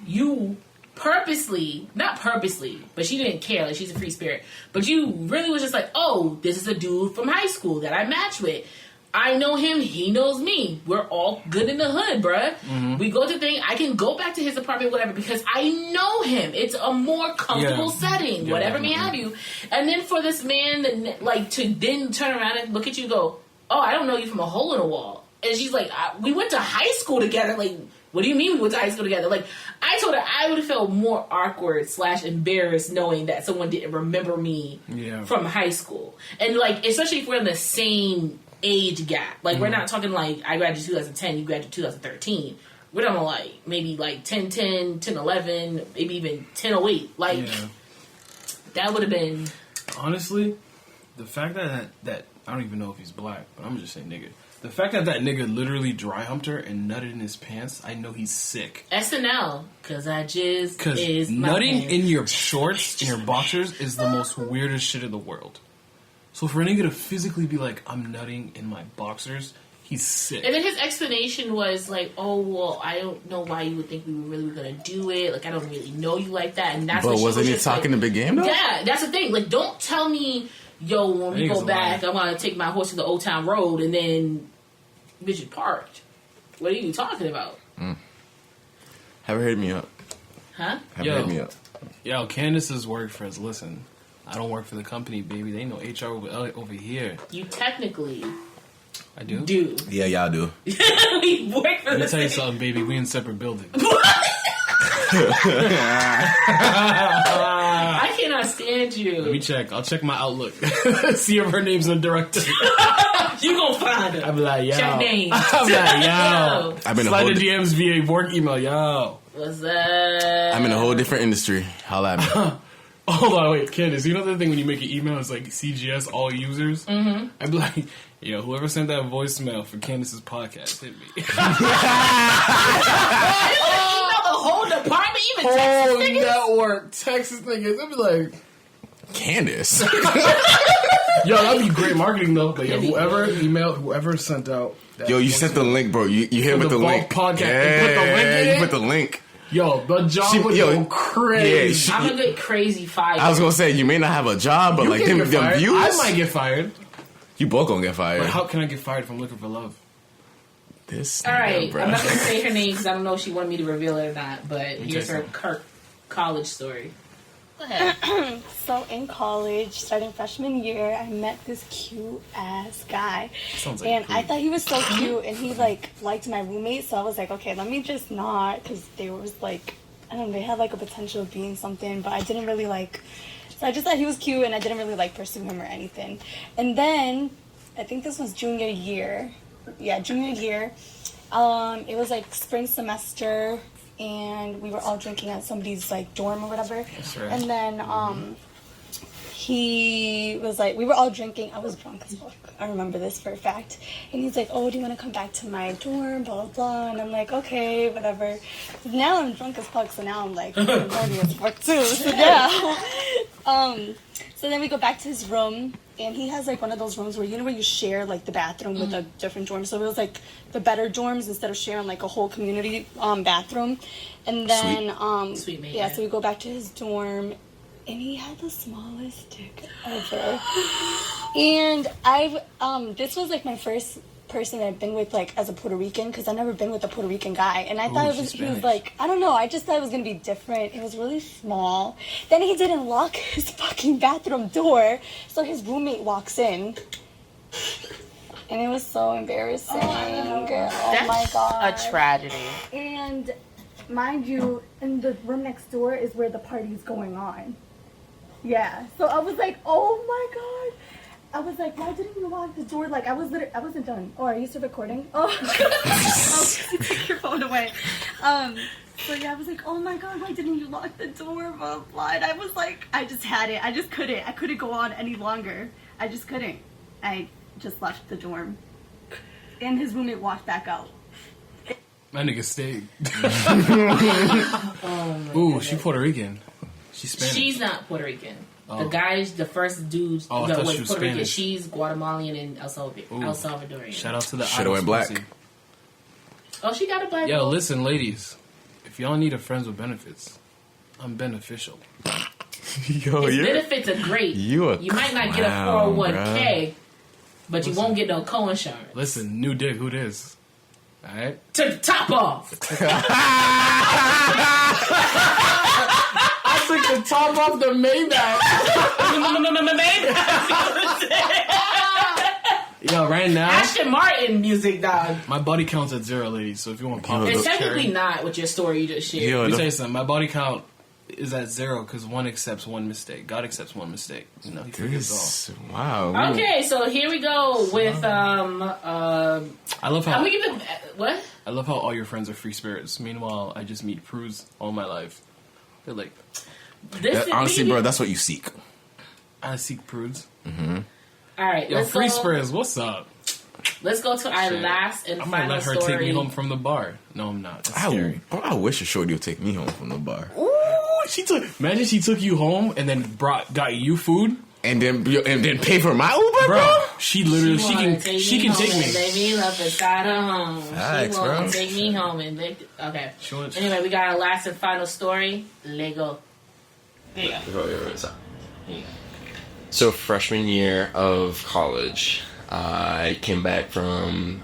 you purposely, not purposely, but she didn't care, like she's a free spirit, but you really was just like, oh, this is a dude from high school that I matched with. I know him, he knows me. We're all good in the hood, bruh. Mm-hmm. We go to thing. I can go back to his apartment, whatever, because I know him. It's a more comfortable setting, whatever may have you. And then for this man that, like, to then turn around and look at you and go, oh, I don't know you from a hole in a wall. And she's like, we went to high school together. Like, what do you mean we went to high school together? Like, I told her I would have felt more awkward / embarrassed knowing that someone didn't remember me from high school. And, like, especially if we're in the same age gap. Like, we're not talking like I graduated 2010, you graduated 2013. We're talking like maybe like 10-10, 10-11, maybe even 10-08. Like, that would have been... Honestly, the fact that I don't even know if he's black, but I'm just saying nigga. The fact that nigga literally dry humped her and nutted in his pants, I know he's sick. SNL, because I just... Because nutting in your shorts, in your boxers, is the most weirdest shit in the world. So for a nigga to physically be like, I'm nutting in my boxers, he's sick. And then his explanation was like, oh, well, I don't know why you would think we were really going to do it. Like, I don't really know you like that. And that's but wasn't he talking like, the big game, though? Yeah, that's the thing. Like, don't tell me, yo, when we go back, I'm going to take my horse to the Old Town Road and then bitch is parked. What are you talking about? Have her hit me up. Huh? Have her hit me up. Yo, Candace's work for us. Listen. I don't work for the company, baby. They know HR over here. You technically... I do? Yeah, y'all do. We work for Let me tell you something, baby. We in separate buildings. I cannot stand you. Let me check. I'll check my Outlook. See if her name's in the directory. You gonna find her. I'm like, yo. Check names. I'm like, yo. I've been slide the DMs via work email, yo. What's up? I'm in a whole different industry. Holla at me. Hold on, wait, Candace, you know the thing when you make an email, it's like CGS, all users? Mm-hmm. I'd be like, yo, whoever sent that voicemail for Candace's podcast, hit me. The whole department, even whole Texas niggas? network, Texas niggas. I'd be like, Candace. yo, that'd be great marketing, though. But yo, whoever sent out... Yo, you sent the link, bro. You hit with the link. Podcast. Yeah, Put the link in it? You put the link. Yo, the job would go crazy. I'm gonna get crazy fired. I was gonna say, you may not have a job, but like them views. I might get fired. You both gonna get fired. But how can I get fired if I'm looking for love? Alright, I'm not gonna say her name because I don't know if she wanted me to reveal it or not, but here's her college story. Go ahead. So in college, starting freshman year, I met this cute ass guy. And I thought he was so cute, and he like liked my roommate, so I was like, okay, let me just not, because they was like, I don't know, they had like a potential of being something, but I didn't really like, so I just thought he was cute, and I didn't really like pursue him or anything. And then, I think this was junior year. Yeah, junior year. It was like spring semester, and we were all drinking at somebody's like dorm or whatever. That's right. And then he was like, we were all drinking. I was drunk as fuck. I remember this for a fact. And he's like, oh, do you want to come back to my dorm? Blah, blah, blah. And I'm like, okay, whatever. Now I'm drunk as fuck, so now I'm like, I'm horny as fuck too. So yeah. So then we go back to his room, and he has like one of those rooms where where you share like the bathroom with a different dorm. So it was like the better dorms instead of sharing like a whole community bathroom. And then Sweet man, so we go back to his dorm, and he had the smallest dick ever. And this was like my first person that I've been with like as a Puerto Rican, because I've never been with a Puerto Rican guy, and I thought he was like, I don't know, I just thought it was gonna be different. It was really small. Then he didn't lock his fucking bathroom door, so his roommate walks in, and it was so embarrassing. Oh my god, a tragedy. And mind you, in the room next door is where the party's going on. Yeah, so I was like, oh my god. I was like, why didn't you lock the door? Like, I wasn't done. Oh, are you still recording? Oh, you took your phone away. So yeah, I was like, oh my god, why didn't you lock the door? Blah, blah. And I was like, I just had it. I just couldn't. I couldn't go on any longer. I just couldn't. I just left the dorm. And his roommate walked back out. My nigga stayed. Ooh, she Puerto Rican. She's Spanish. She's not Puerto Rican. The guys, the first dudes that was Puerto Rican, she's Guatemalan and El Salvadorian. Shout out to the Shoulda went black. Pussy. Oh, she got a black. Yo, listen, ladies. If y'all need a friends with benefits, I'm beneficial. Yo, his benefits are great. You might not get a 401k. but you won't get no co-insurance. Listen, new dick, who this? All right, took the top off. I took the top off the Maybach. Yo, right now, Ashton Martin music, dog. My body count's at 0, ladies. So if you want to pop, it's technically not with your story you just shared. Let me tell you something. My body count is at 0 because one accepts one mistake. God accepts one mistake. You know, he forgives all. Wow. Okay, so here we go with I love how I'm gonna give it what? I love how all your friends are free spirits. Meanwhile, I just meet prudes all my life. They're like, honestly, bro, that's what you seek. I seek prudes. Mm-hmm. All right, yo, free spirits. What's up? Let's go to our last and final story. I might let her take me home from the bar. No, I'm not. That's scary. I wish a shorty would take me home from the bar. Ooh, imagine she took you home and then got you food and then pay for my Uber, bro. She can take me. Baby, love inside her home. Facts, she won't take me home and okay. Anyway, we got our last and final story. Lego. There you go. So freshman year of college, I came back from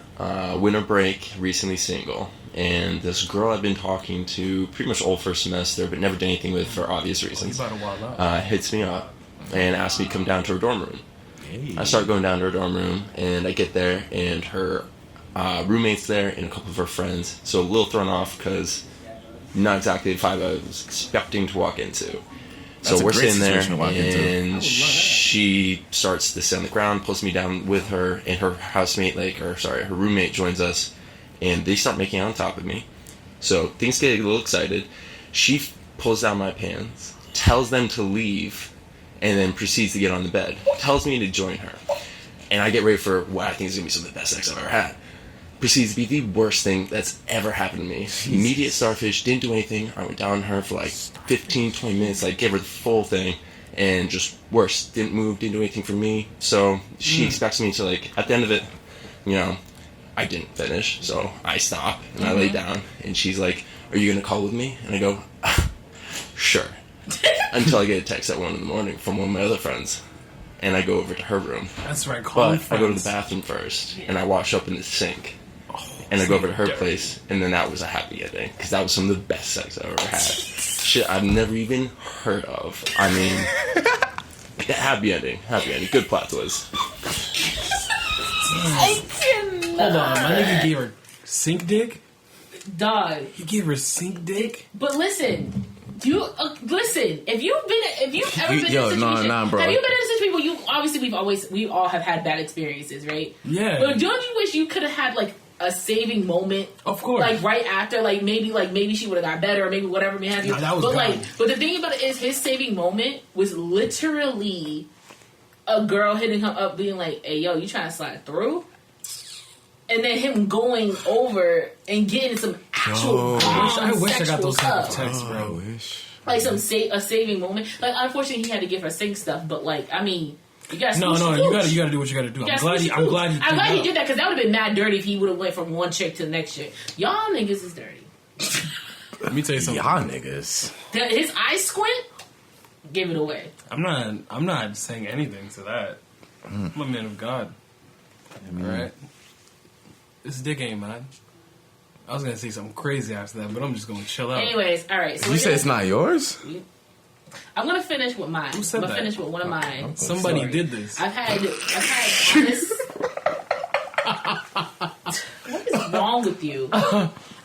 winter break, recently single, and this girl I've been talking to pretty much all first semester, but never did anything with for obvious reasons, hits me up and asks me to come down to her dorm room. Hey. I start going down to her dorm room, and I get there, and her roommate's there, and a couple of her friends, so a little thrown off because not exactly the vibe I was expecting to walk into. So we're sitting there, and she starts to sit on the ground, pulls me down with her, and her her roommate joins us, and they start making out on top of me. So things get a little excited. She pulls down my pants, tells them to leave, and then proceeds to get on the bed. Tells me to join her. And I get ready for what I think is going to be some of the best sex I've ever had. Proceeds to be the worst thing that's ever happened to me. Jesus. Immediate starfish, didn't do anything. I went down on her for like 15, 20 minutes, like gave her the full thing, and just worse. Didn't move, didn't do anything for me. So she expects me to, like, at the end of it, you know, I didn't finish, so I stop and I lay down, and she's like, "Are you gonna call with me?" And I go, "Sure." Until I get a text at 1 a.m. from one of my other friends. And I go over to her room. That's right, but I go to the bathroom first, and I wash up in the sink. And I go over to her place, and then that was a happy ending. Because that was some of the best sex I've ever had. Shit I've never even heard of. I mean, happy ending. Happy ending. Good plot twist. I cannot. Hold on, my nigga gave her sink dick? Dog. He gave her sink dick? But listen, listen. If you've ever been in a situation, bro. Have you been in a situation where we all have had bad experiences, right? Yeah. But don't you wish you could have had like a saving moment? Of course. Like right after, maybe she would have got better, or maybe whatever may have you. No, that was but the thing about it is, his saving moment was literally a girl hitting him up, being like, "Hey, yo, you trying to slide through?" And then him going over and getting some actual I wish I got those type of texts, bro. I wish. Like a saving moment. Like, unfortunately, he had to give her sink stuff, but like, I mean, you gotta you gotta do what you gotta do. I'm glad he did that, because that would have been mad dirty if he would have went from one chick to the next chick. Y'all niggas is dirty. Let me tell you something. Y'all niggas. His eye squint gave it away. I'm not saying anything to that. I'm a man of God. Alright? This dick ain't mine. I was gonna say something crazy after that, but I'm just gonna chill out. Anyways, alright. So you said it's not yours? I'm gonna finish with mine. Who said I'm gonna that? finish with one of mine. Somebody did this. I've had this. What is wrong with you?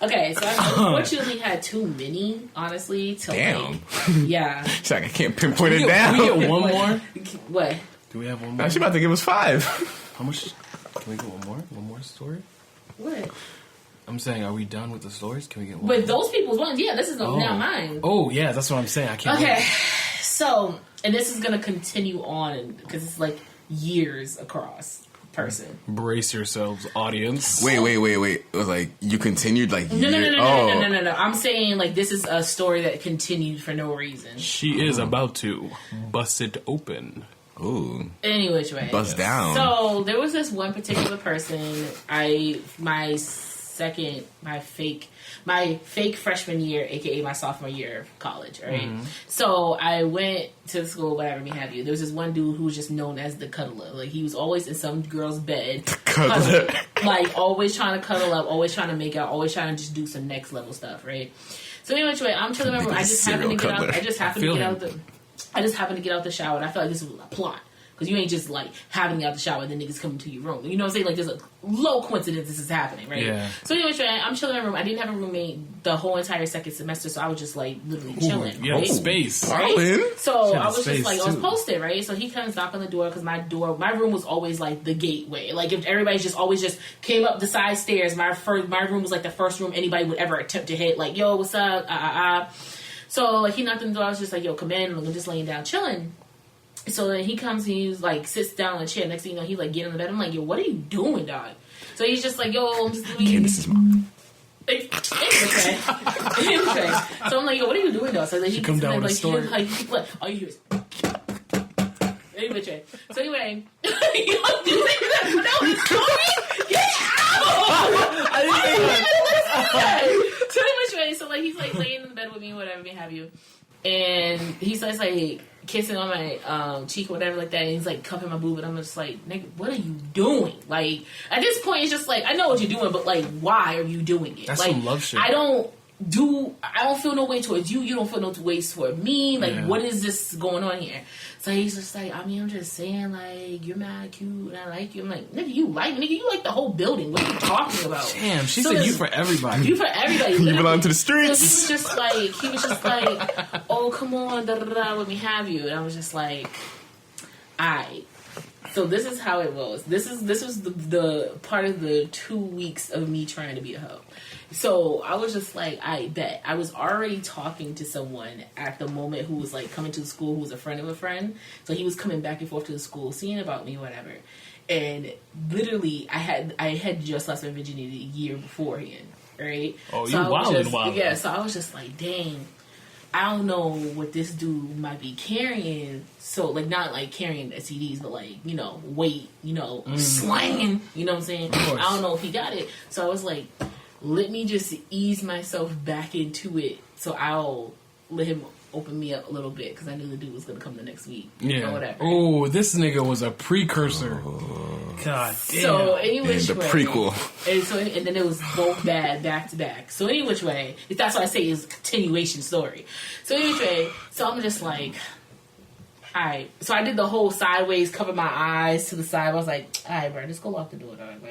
Okay, so I've unfortunately had too many, honestly. Damn. Yeah. It's like I can't pinpoint it down. Can we get one more? What? Do we have one more? Now she about to give us 5. How much? Can we get one more? One more story? What? I'm saying, are we done with the stories? Can we get one With more? those people's ones? Yeah, this is now mine. Oh, yeah, that's what I'm saying. I can't wait. So, and this is going to continue on because it's like years across person. Brace yourselves, audience. Wait. It was like, you continued like No. I'm saying like this is a story that continued for no reason. She is about to bust it open. Ooh. Any which way. Bust down. So there was this one particular person. My fake freshman year, aka my sophomore year of college, right? Mm-hmm. So I went to school, whatever, me have you. There was this one dude who was just known as the cuddler. Like, he was always in some girl's bed, cuddling, like always trying to cuddle up, always trying to make out, always trying to just do some next level stuff, right? So anyway, I'm chilling. Remember, I just happened to get out. I just happened to get out the shower, and I felt like this was a plot. Because you ain't just, like, having to get out the shower and then niggas coming to your room. You know what I'm saying? Like, there's a low coincidence this is happening, right? Yeah. So anyway, I'm chilling in my room. I didn't have a roommate the whole entire second semester, so I was just, like, literally chilling. Yeah, right? Space. Right? So I was just, like, I was posted, right? So he comes knock on the door, because my room was always, like, the gateway. Like, if everybody just always just came up the side stairs, my room was, like, the first room anybody would ever attempt to hit. Like, yo, what's up? So, like, he knocked on the door. I was just like, yo, come in. I'm just laying down chilling. So then he comes and he's like, sits down on a chair. Next thing you know, he's like, get in the bed. I'm like, yo, what are you doing, dog? So he's just like, yo, I'm just doing. Candace's mom. Okay. So I'm like, yo, what are you doing, dog? So like, he comes down with a story. Like, all you hear is. Anyway, so anyway, you think that was a story? Get out! I didn't think so anyway, so like he's like laying in the bed with me, whatever, may have you, and he starts like kissing on my cheek or whatever like that, and he's like cupping my boob, and I'm just like, nigga, what are you doing? Like, at this point, it's just like, I know what you're doing, but like, why are you doing it? That's like, some love shit. I don't feel no way towards you. You don't feel no ways toward me. Like, what is this going on here? So he's just like, I mean, I'm just saying, like, you're mad cute and I like you. I'm like, nigga, you like me? Nigga, you like the whole building. What are you talking about? Damn, she said you for everybody. You for everybody. You belong to the streets. So he was just like, oh, come on, da da da, let me have you. And I was just like, alright. So this is how it was. This was the part of the 2 weeks of me trying to be a hoe. So I was just like, I bet. I was already talking to someone at the moment who was like coming to the school, who was a friend of a friend. So he was coming back and forth to the school, seeing about me, whatever. And literally, I had just lost my virginity a year beforehand, right? Oh, so you wild. Yeah, so I was just like, dang. I don't know what this dude might be carrying. So, like, not like carrying STDs, but like, you know, weight, you know, slanging, you know what I'm saying? I don't know if he got it. So I was like, let me just ease myself back into it. So I'll let him open me up a little bit, because I knew the dude was going to come the next week. Yeah. Or whatever. Oh, this nigga was a precursor. God damn. So, any which the way. prequel. And then it was both bad back to back. So, any which way. That's why I say it's a continuation story. So, any which way. So, I'm just like, alright. So, I did the whole sideways, cover my eyes to the side. I was like, alright, bro, just go lock the door, dog.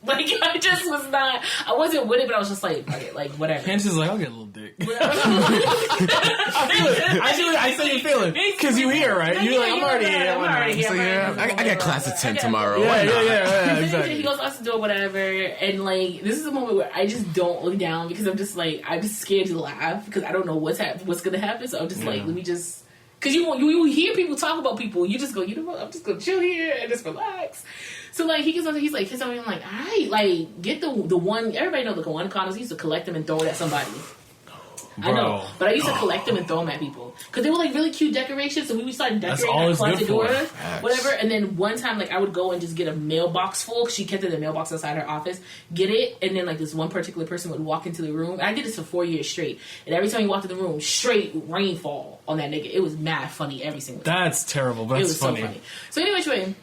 Like, I just was not, I wasn't with it, but I was just like, whatever. Candace is like, I'll get a little dick. I feel it. I say you feel it. Because you here, right? You're like, I'm already here. So, yeah, I got class at 10 tomorrow. Yeah, exactly. He goes out the door, whatever, and like, this is a moment where I just don't look down, because I'm just like, I'm just scared to laugh, because I don't know what's gonna happen, so I'm just like, let me just, because you hear people talk about people, you just go, you know what, I'm just gonna chill here and just relax. So, like, he gets up, he's like, kiss on me, I'm like, alright, like, get the one, everybody knows the one condoms, he used to collect them and throw it at somebody. Bro. I know, but I used to collect them and throw them at people, because they were, like, really cute decorations, so we would start decorating our closet doors, whatever, and then one time, like, I would go and just get a mailbox full, because she kept it in the mailbox outside her office, get it, and then, like, this one particular person would walk into the room, and I did this for 4 years straight, and every time he walked in the room, straight rainfall on that nigga. It was mad funny every single time. That's terrible, but that's funny. So funny. So anyway,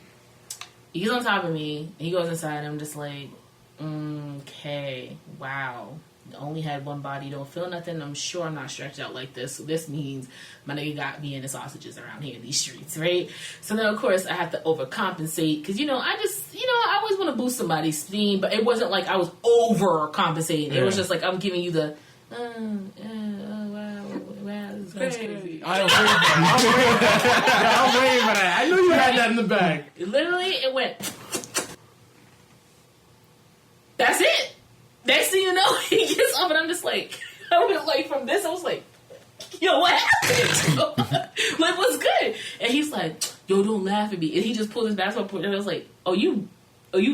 he's on top of me, and he goes inside, and I'm just like, okay, wow. Only had one body, don't feel nothing. I'm sure I'm not stretched out like this. So this means my nigga got me and the sausages around here in these streets, right? So then, of course, I have to overcompensate, because, I always want to boost somebody's steam, but it wasn't like I was overcompensating. It was just like, I'm giving you the, wow, this is crazy. I was waiting for that. I knew you had that in the bag. Literally, it went. That's it. Next thing you know, he gets up and I'm just like, I went like from this, I was like, yo, what happened? Like, what's good? And he's like, yo, don't laugh at me. And he just pulled his basketball point and I was like, oh, you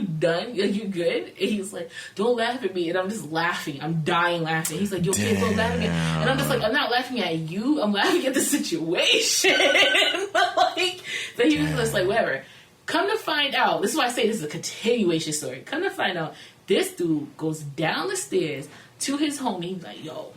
done? Are you good? And he's like, don't laugh at me. And I'm just laughing. I'm dying laughing. He's like, yo, kids, don't laugh at me. And I'm just like, I'm not laughing at you. I'm laughing at the situation. Like, so he was just like, whatever. Come to find out, this is why I say this is a continuation story. Come to find out, this dude goes down the stairs to his homie. He's like, yo,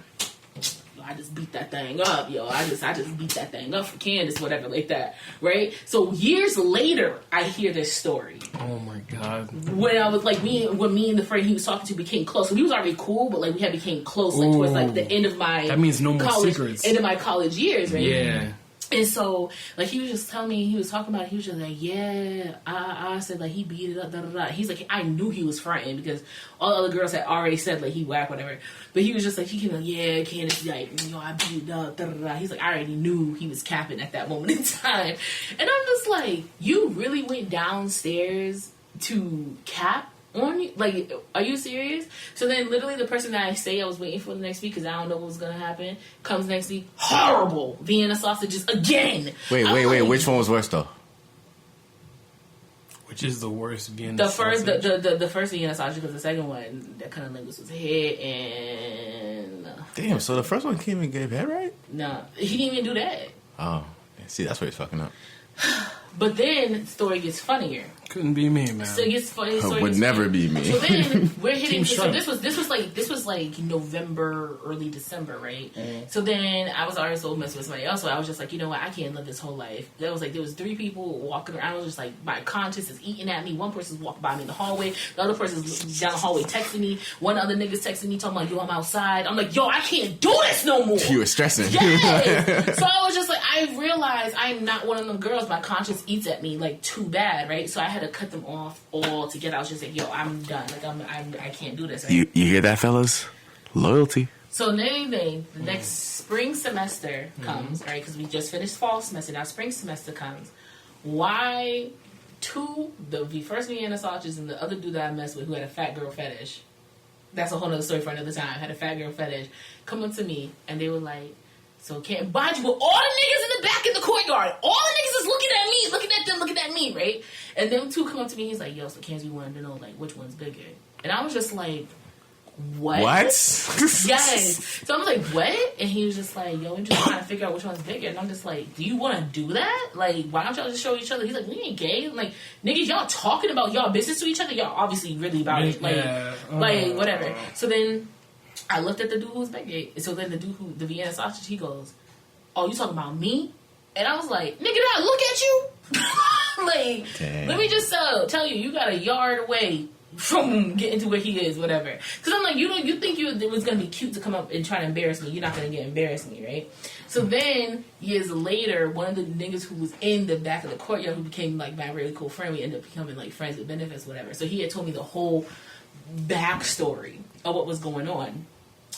I just beat that thing up, yo. I just beat that thing up for Candace, whatever, like that, right? So years later, I hear this story. Oh my god! When I was like, when me and the friend he was talking to became close. So we was already cool, but like we had became close, like towards like the end of my that means no more college, secrets. End of my college years, right? Yeah. And so, like, he was just telling me, he was talking about it, he was just like, yeah, I said, like, he beat it up, da-da-da. He's like, I knew he was fronting because all the other girls had already said, like, he whack, whatever. But he was just like, he can, like, yeah, Candace, like, you know, I beat it up, da-da-da. He's like, I already knew he was capping at that moment in time. And I'm just like, you really went downstairs to cap on you? Like, are you serious? So then literally the person that I say I was waiting for the next week because I don't know what was going to happen comes next week. Horrible Vienna sausages again. Wait. Like, Which one was worse though? Which is the worst Vienna sausage? sausage? The first Vienna sausage, because the second one, that kind of lingus was head and... Damn, so the first one came and gave head, right? No, he didn't even do that. Oh, see, that's where he's fucking up. But then the story gets funnier. Couldn't be me, man. So it gets funny. Would never be me. So then we're hitting. So this was like November, early December, right? So then I was already so messing with somebody else. So I was just like, you know what? I can't live this whole life. There was 3 people walking around. I was just like, my conscience is eating at me. One person's walking by me in the hallway. The other person's down the hallway texting me. One other nigga's texting me talking about, yo, I'm outside. I'm like, yo, I can't do this no more. You were stressing. Yes. So I was just like, I realized I'm not one of them girls. My conscience eats at me like too bad, right? So I had to cut them off all together. I was just like, yo, I'm done. Like I can't do this. Right? You hear that, fellas? Loyalty. So then the next spring semester comes, right? Because we just finished fall semester. Now spring semester comes. Why the first Vienna sausages and the other dude that I messed with who had a fat girl fetish, that's a whole other story for another time, had a fat girl fetish, come up to me and they were like, so can't mind you, with all the niggas in the back in the courtyard, all the niggas is looking at me, looking at them, looking at me, right? And them 2 come up to me, he's like, yo, so Kenzie wanted to know, like, which one's bigger? And I was just like, what? Yes. So I was like, what? And he was just like, yo, I'm just trying to figure out which one's bigger. And I'm just like, do you want to do that? Like, why don't y'all just show each other? He's like, we ain't gay. I'm like, niggas, y'all talking about y'all business to each other? Y'all obviously really about it. Like, like whatever. So then I looked at the dude who was bigger. So then the dude the Vienna sausage, he goes, oh, you talking about me? And I was like, nigga, did I look at you? Like, damn. Let me just tell you, you got a yard away from getting to where he is, whatever. Because I'm like, you think it was going to be cute to come up and try to embarrass me. You're not going to get embarrass me, right? So then, years later, one of the niggas who was in the back of the courtyard who became, like, my really cool friend, we ended up becoming, like, friends with benefits, whatever. So he had told me the whole backstory of what was going on.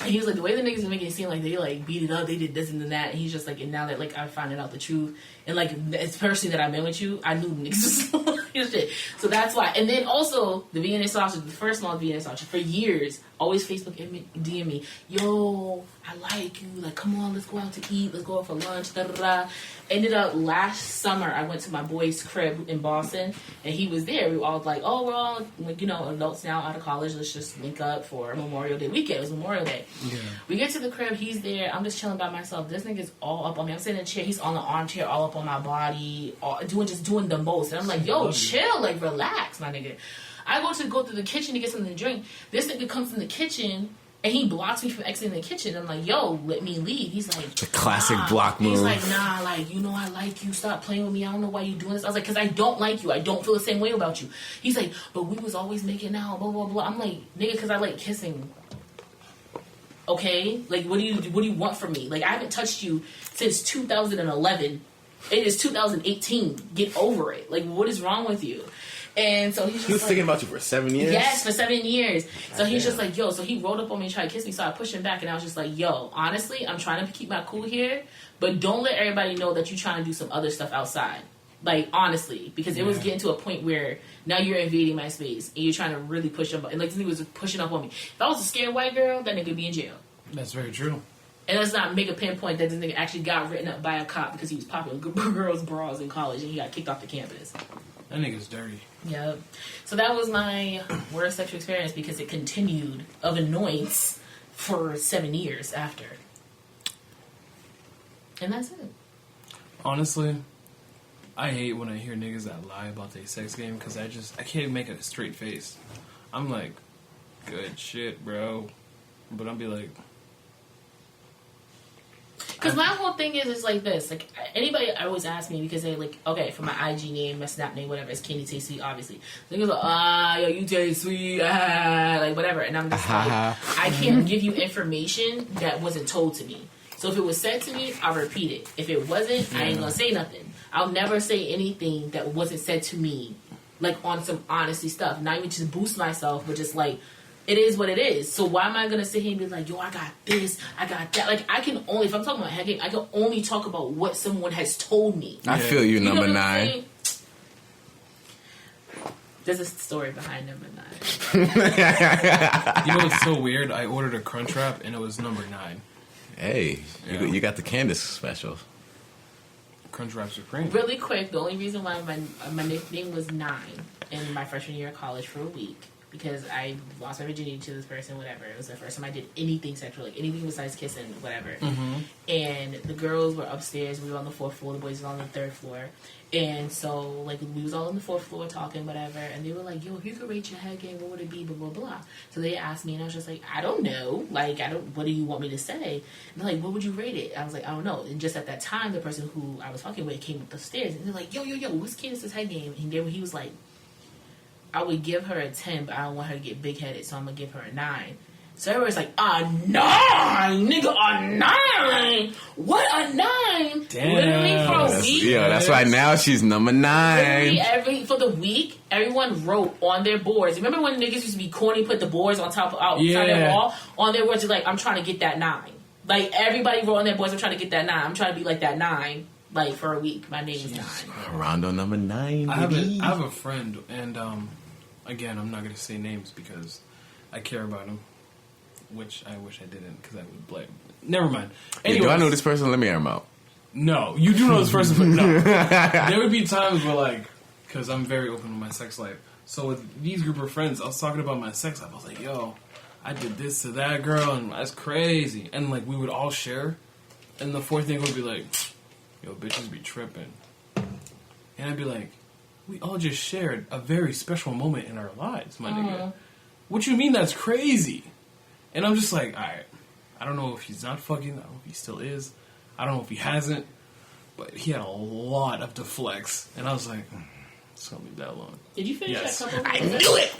And he was like, the way the niggas are making it seem like they, like, beat it up, they did this and that. And he's just like, and now that, like, I'm finding out the truth. And, like, it's personally that I met with you, I knew the niggas was shit. So that's why. And then also, the Vienna sausage, the first long Vienna sausage, for years, always Facebook DM me, yo, I like you. Like, come on, let's go out to eat. Let's go out for lunch. Da da da. Ended up last summer, I went to my boy's crib in Boston, and he was there. We were all like, oh, we're all, like, you know, adults now out of college. Let's just link up for Memorial Day weekend. It was Memorial Day. Yeah. We get to the crib. He's there. I'm just chilling by myself. This nigga's all up on me. I'm sitting in a chair. He's on the armchair, all up on my body, doing the most. And I'm like, yo, chill, like, relax, my nigga. I go through the kitchen to get something to drink. This nigga comes in the kitchen, and he blocks me from exiting the kitchen. I'm like, yo, let me leave. He's like, the classic block move. He's like, nah, like, you know I like you. Stop playing with me. I don't know why you doing this. I was like, because I don't like you. I don't feel the same way about you. He's like, but we was always making out, blah, blah, blah. I'm like, nigga, because I like kissing. Okay? Like, what do you want from me? Like, I haven't touched you since 2011. It is 2018. Get over it. Like, what is wrong with you? And so he was thinking about you for 7 years? Yes, for 7 years. So he's just like, yo, so he rolled up on me and tried to kiss me, so I pushed him back, and I was just like, yo, honestly, I'm trying to keep my cool here, but don't let everybody know that you're trying to do some other stuff outside. Like, honestly, because it was getting to a point where now you're invading my space, and you're trying to really push up, and like, this nigga was pushing up on me. If I was a scared white girl, that nigga would be in jail. That's very true. And let's not make a pinpoint that this nigga actually got written up by a cop because he was popping girls' bras in college, and he got kicked off the campus. That nigga's dirty. Yep. So that was my worst sexual experience because it continued of annoyance for 7 years after. And that's it. Honestly, I hate when I hear niggas that lie about their sex game because I can't make a straight face. I'm like, good shit, bro. But I'll be like... Because my whole thing is like this. Like, anybody always asks me because they like, okay, for my IG name, my Snap name, whatever, it's Candy Taste Sweet, obviously. So niggas like, yo, you taste sweet, like whatever. And I'm just like, I can't give you information that wasn't told to me. So if it was said to me, I'll repeat it. If it wasn't, I ain't gonna say nothing. I'll never say anything that wasn't said to me, like on some honesty stuff. Not even just boost myself, but just like, it is what it is. So why am I gonna sit here and be like, yo, I got this, I got that? Like, I can only, if I'm talking about hacking, I can only talk about what someone has told me. I feel you, number 9. There's a story behind number 9. You know what's so weird? I ordered a Crunchwrap and it was number 9. Hey, you got the Candace special. Crunchwrap Supreme. Really quick, the only reason why my nickname was 9 in my freshman year of college for a week, because I lost my virginity to this person, whatever. It was the first time I did anything sexual, like anything besides kissing, whatever. Mm-hmm. And the girls were upstairs, we were on the 4th floor, the boys were on the 3rd floor. And so, like, we was all on the 4th floor talking, whatever, and they were like, yo, if you could rate your head game, what would it be, blah, blah, blah. So they asked me, and I was just like, I don't know. Like, what do you want me to say? And they're like, what would you rate it? I was like, I don't know. And just at that time, the person who I was talking with came up the stairs, and they're like, yo, what's Candace's head game? And he was like, I would give her a 10, but I don't want her to get big-headed, so I'm going to give her a 9. So everybody's like, a 9? Nigga, a 9? What, a 9? Damn. Literally for a week? Yeah, that's why now she's number 9. Literally for the week, everyone wrote on their boards. Remember when niggas used to be corny, put the boards on top outside their wall? On their boards, like, I'm trying to get that 9. Like, everybody wrote on their boards, I'm trying to get that 9. I'm trying to be like that 9. Like, for a week. My name is 9. Rondo number 9, I have a friend, and, again, I'm not going to say names because I care about him. Which I wish I didn't, because I would blame. Never mind. Anyways, do I know this person? Let me air him out. No, you do know this person, but no. There would be times where, like, because I'm very open with my sex life. So with these group of friends, I was talking about my sex life. I was like, yo, I did this to that girl, and that's crazy. And, like, we would all share. And the 4th thing would be like, yo, bitches be tripping. And I'd be like, we all just shared a very special moment in our lives, my nigga. What you mean that's crazy? And I'm just like, alright, I don't know if he's not fucking, I don't know if he still is, I don't know if he hasn't, but he had a lot of deflects, and I was like, it's gonna leave that alone. Did you finish that couple? I knew it!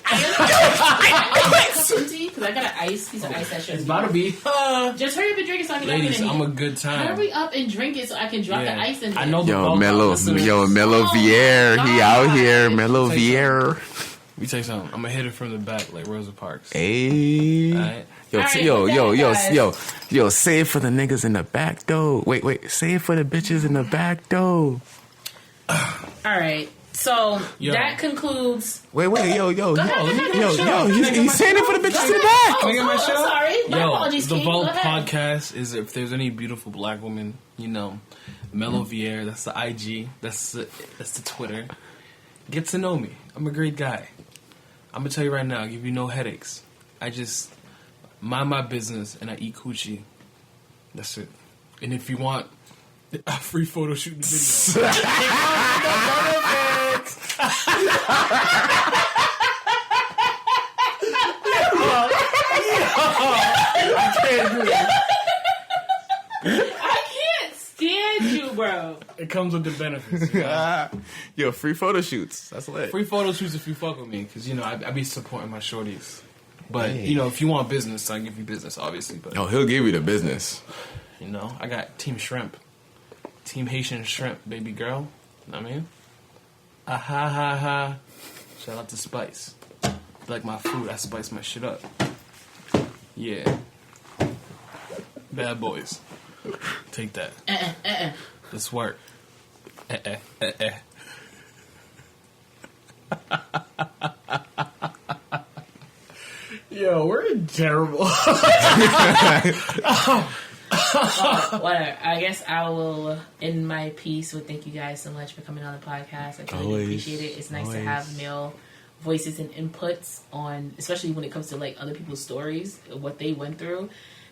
Because I got an piece of ice that should It's about to be. Just hurry up and drink it so I can Ladies, drop it in I'm here. a good time. Hurry up and drink it so I can drop the ice in there. I know the MellowVier, he out here, MellowVier. Let me tell you something, I'm gonna hit it from the back like Rosa Parks. Hey. Alright? Yo, say it for the niggas in the back, though. Wait, say it for the bitches in the back, though. Alright, so that concludes. Wait, yo, he's saying it for the bitches in the back. Can I get my shit I'm out? sorry. My apologies, the King. Vault Go ahead. Podcast is if there's any beautiful black woman, MellowVier, that's the IG, that's the Twitter. Get to know me. I'm a great guy. I'm gonna tell you right now, I'll give you no headaches. I just mind my business and I eat coochie. That's it. And if you want a free photo shoot and video. I can't stand you, bro. It comes with the benefits. Yo, free photo shoots. That's lit. Free photo shoots if you fuck with me, because I be supporting my shorties. But if you want business, I give you business, obviously. But he'll give you the business. I got Team Shrimp, Team Haitian Shrimp, baby girl. You know what I mean? Ha. Shout out to Spice. Like my food, I spice my shit up. Yeah. Bad boys. Take that. Let's work. Yo, we're terrible. Whatever. I guess I will end my piece with thank you guys so much for coming on the podcast. I really appreciate it. It's nice to have male voices and inputs on, especially when it comes to like other people's stories, what they went through.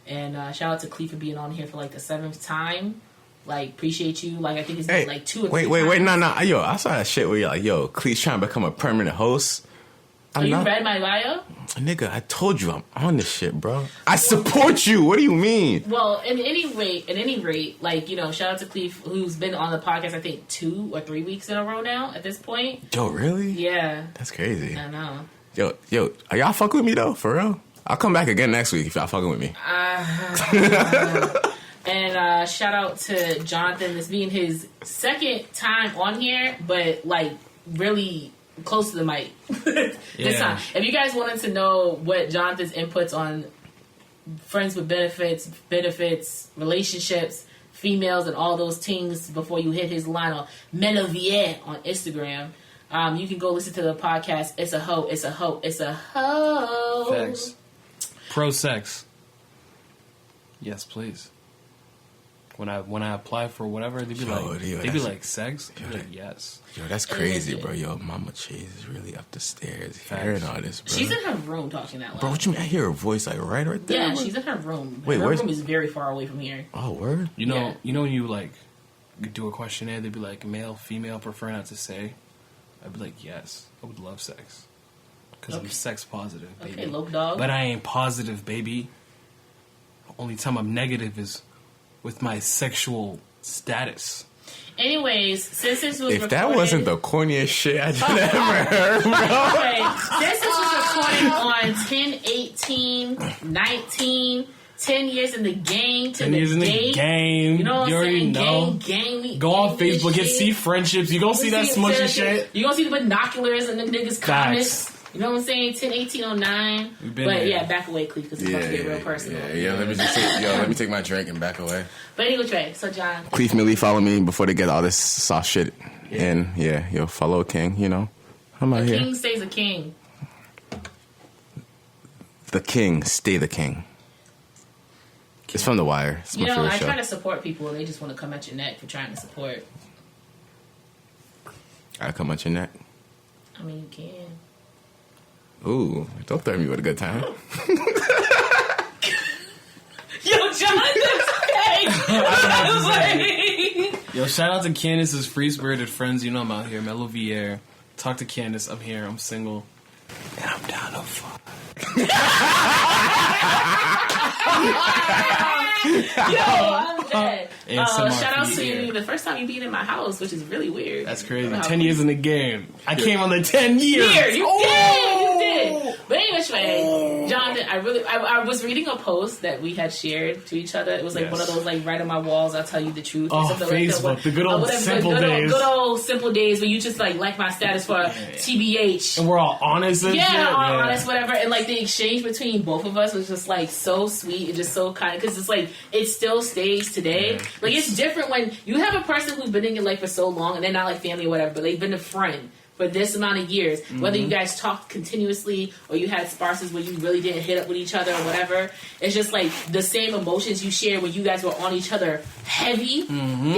And shout out to Kleef for being on here for like the 7th time. Like, appreciate you. Like, I think it's been like 2 or 3 Wait, no. Yo, I saw that shit where you're like, yo, Kleef's trying to become a permanent host. You read my bio? Nigga, I told you I'm on this shit, bro. I support you. What do you mean? Well, at any rate, like, you know, shout out to Kleef, who's been on the podcast, I think, 2 or 3 weeks in a row now at this point. Yo, really? Yeah. That's crazy. I know. Yo, are y'all fucking with me, though? For real? I'll come back again next week if y'all fucking with me. And shout out to Jonathan. This being his second time on here, but, like, really close to the mic this time. If you guys wanted to know what Jonathan's inputs on friends with benefits, relationships, females, and all those things before you hit his line on MellowVier on Instagram, you can go listen to the podcast. It's a hoe. Facts. Pro sex. Yes, please. When I apply for whatever, they'd be like, sex? I'd be like, yes. Yo, that's crazy, bro. Yo, Mama Chase is really up the stairs hearing all this, bro. She's in her room talking that loud. Bro, what you mean? I hear her voice like right there. Yeah, she's in her room. Wait, her room is very far away from here. Oh, word? You know when you like do a questionnaire, they'd be like, male, female, prefer not to say. I'd be like, yes, I would love sex. Because I'm sex positive, baby. Okay, low dog. But I ain't positive, baby. The only time I'm negative is with my sexual status. Anyways, since this was if that wasn't the corniest shit I just ever heard, bro. Okay, since this was recorded on 10/18/19, 10 years in the game. 10 years in the game. You know what I'm saying? Know. Gang. Go on Facebook and see friendships. You gonna see that smushy shit. You gonna see the binoculars and the niggas' comments. You know what I'm saying? 10/18/09. But there. Yeah, back away, Kleef, because it's about to get real personal. Yeah. Let me take my drink and back away. But anyway, so John. Kleef Millie, follow me before they get all this soft shit. Yeah. And follow King. You know, I'm out here. The king stays a king. The king, stay the king. It's from The Wire. It's my favorite show. I try to support people and they just want to come at your neck for trying to support. I come at your neck? I mean, you can. Ooh, don't threaten me with a good time. Yo, John, Yo, shout out to Candace's free-spirited friends. You know I'm out here. MellowVier. Talk to Candace. I'm here. I'm single. And I'm down to fuck. Yo, I'm dead. Shout out to you. The first time you being in my house, which is really weird. That's crazy. 10 years in the game. I came on the 10 years. You did. But anyway, Jonathan, I was reading a post that we had shared to each other. It was like one of those like right on my walls, I'll tell you the truth. Oh, Facebook. Like the good old simple days. Good old simple days where you just like my status for TBH. And we're all honest and shit. Honest, whatever. And like the exchange between both of us was just like so sweet and just so kind. Because it's like, it still stays today. Yeah. Like it's different when you have a person who's been in your life for so long and they're not like family or whatever, but they've been a friend for this amount of years. Mm-hmm. Whether you guys talked continuously or you had sparses where you really didn't hit up with each other or whatever, it's just like the same emotions you shared when you guys were on each other heavy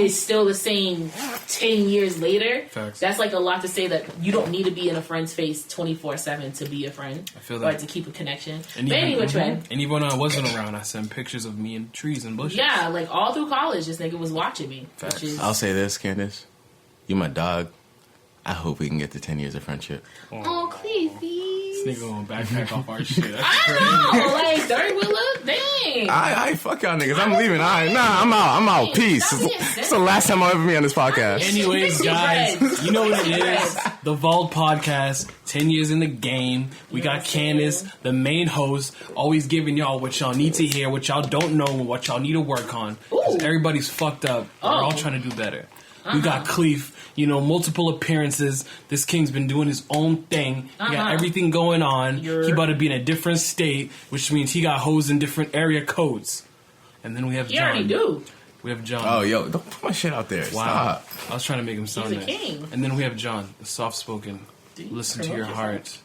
is still the same 10 years later. Facts. That's like a lot to say that you don't need to be in a friend's face 24/7 to be a friend. I feel that. Or to keep a connection. And but anyway, and even when I wasn't around, I sent pictures of me in trees and bushes. Yeah, like all through college, this nigga was watching me. I'll say this, Candace. You my dog. I hope we can get to 10 years of friendship. Oh, Kleef. This nigga gonna backpack off our shit. That's I know, like third wheeler, dang. I fuck y'all niggas. I'm leaving. I'm out. Peace. It's the last time I'll ever be on this podcast. Anyways, guys, you know what it is. The Vault Podcast, 10 years in the game. We got Candace, the main host, always giving y'all what y'all need to hear, what y'all don't know, and what y'all need to work on. Everybody's fucked up. We're all trying to do better. We got Kleef. Multiple appearances. This king's been doing his own thing. He got everything going on. He about to be in a different state, which means he got hoes in different area codes. And then we have John. You already do. We have John. Oh, yo, don't put my shit out there. Wow. Stop. I was trying to make him sound nice. King. And then we have John, the soft-spoken. Listen to your heart.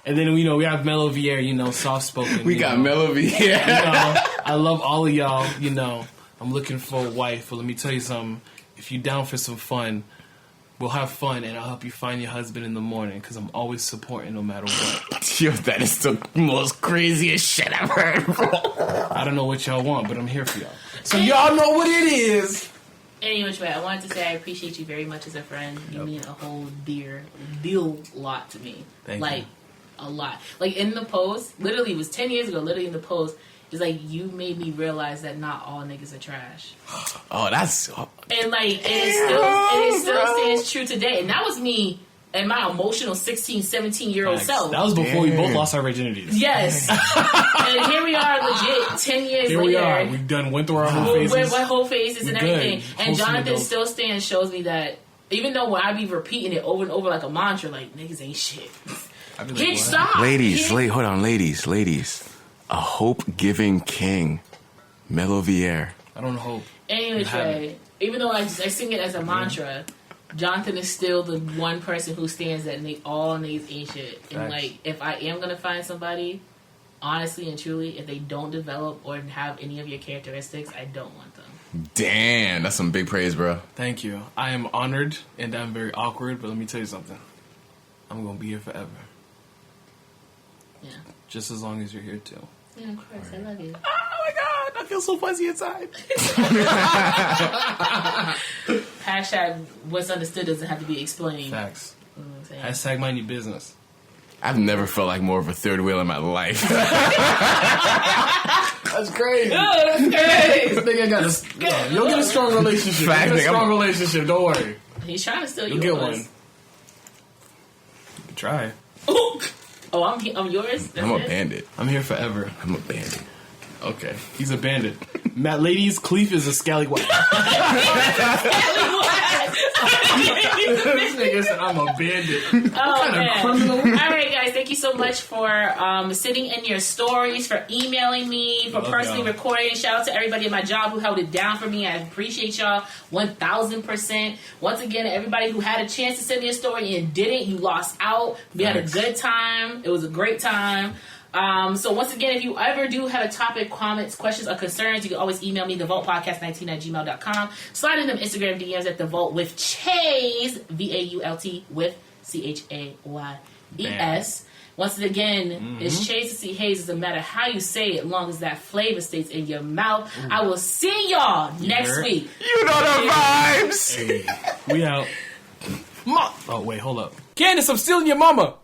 And then we have MellowVier, soft spoken. We got MellowVier. I love all of y'all. I'm looking for a wife, but let me tell you something. If you down for some fun, We'll have fun, and I'll help you find your husband in the morning, because I'm always supporting no matter what. Yo, that is the most craziest shit I've heard, bro. I don't know what y'all want, but I'm here for y'all. So y'all know what it is. Anyway, I wanted to say I appreciate you very much as a friend. You mean a whole deal lot to me. Thank you. A lot. Like, in the post, literally, it was 10 years ago, literally in the post, it's like, you made me realize that not all niggas are trash. Oh, that's... And, like, it still stands true today. And that was me and my emotional 16, 17-year-old self. That was before we both lost our virginities. Yes. And here we are, legit, 10 years later. Here we are. We've went through our whole phases. With whole phases and everything. Good. And Jonathan still stands, shows me that, even though when I be repeating it over and over like a mantra, like, niggas ain't shit. Like, stop. Ladies. A hope-giving king. MellowVier. I don't hope. Anyway, Trey, even though I sing it as a mantra, Jonathan is still the one person who stands that all niggas ain't shit. And, like, if I am going to find somebody, honestly and truly, if they don't develop or have any of your characteristics, I don't want them. Damn, that's some big praise, bro. Thank you. I am honored, and I'm very awkward, but let me tell you something. I'm going to be here forever. Yeah. Just as long as you're here, too. Yeah, of course. I love you. Oh, my God. I feel so fuzzy inside. Hashtag what's understood doesn't have to be explained. Facts. You know what I'm saying? Hashtag mind your business. I've never felt like more of a third wheel in my life. That's crazy. Oh, that's crazy. This nigga got a... You'll get a strong relationship. Fact, You'll get a strong relationship. Don't worry. He's trying to steal You'll yours. get one. You can try. Oh, I'm yours? That's I'm a it? bandit. I'm here forever. I'm a bandit. Okay. He's a bandit. Matt, ladies, Kleef is a scallywag. This nigga said I'm a bandit. Oh, man. All right, guys. Thank you so much for sitting in your stories, for emailing me, for personally recording. Shout out to everybody at my job who held it down for me. I appreciate y'all 1,000%. Once again, everybody who had a chance to send me a story and didn't, you lost out. We had a good time. It was a great time. So once again, if you ever do have a topic, comments, questions, or concerns, you can always email me, thevaultpodcast19@gmail.com. Slide in them Instagram DMs at thevault with Chase, VAULT with CHAYES. Once again, it's Chase to see Hayes. Doesn't matter how you say it, long as that flavor stays in your mouth. I will see y'all next week. You know the vibes. Hey, we out. Oh, wait, hold up. Candace, I'm stealing your mama.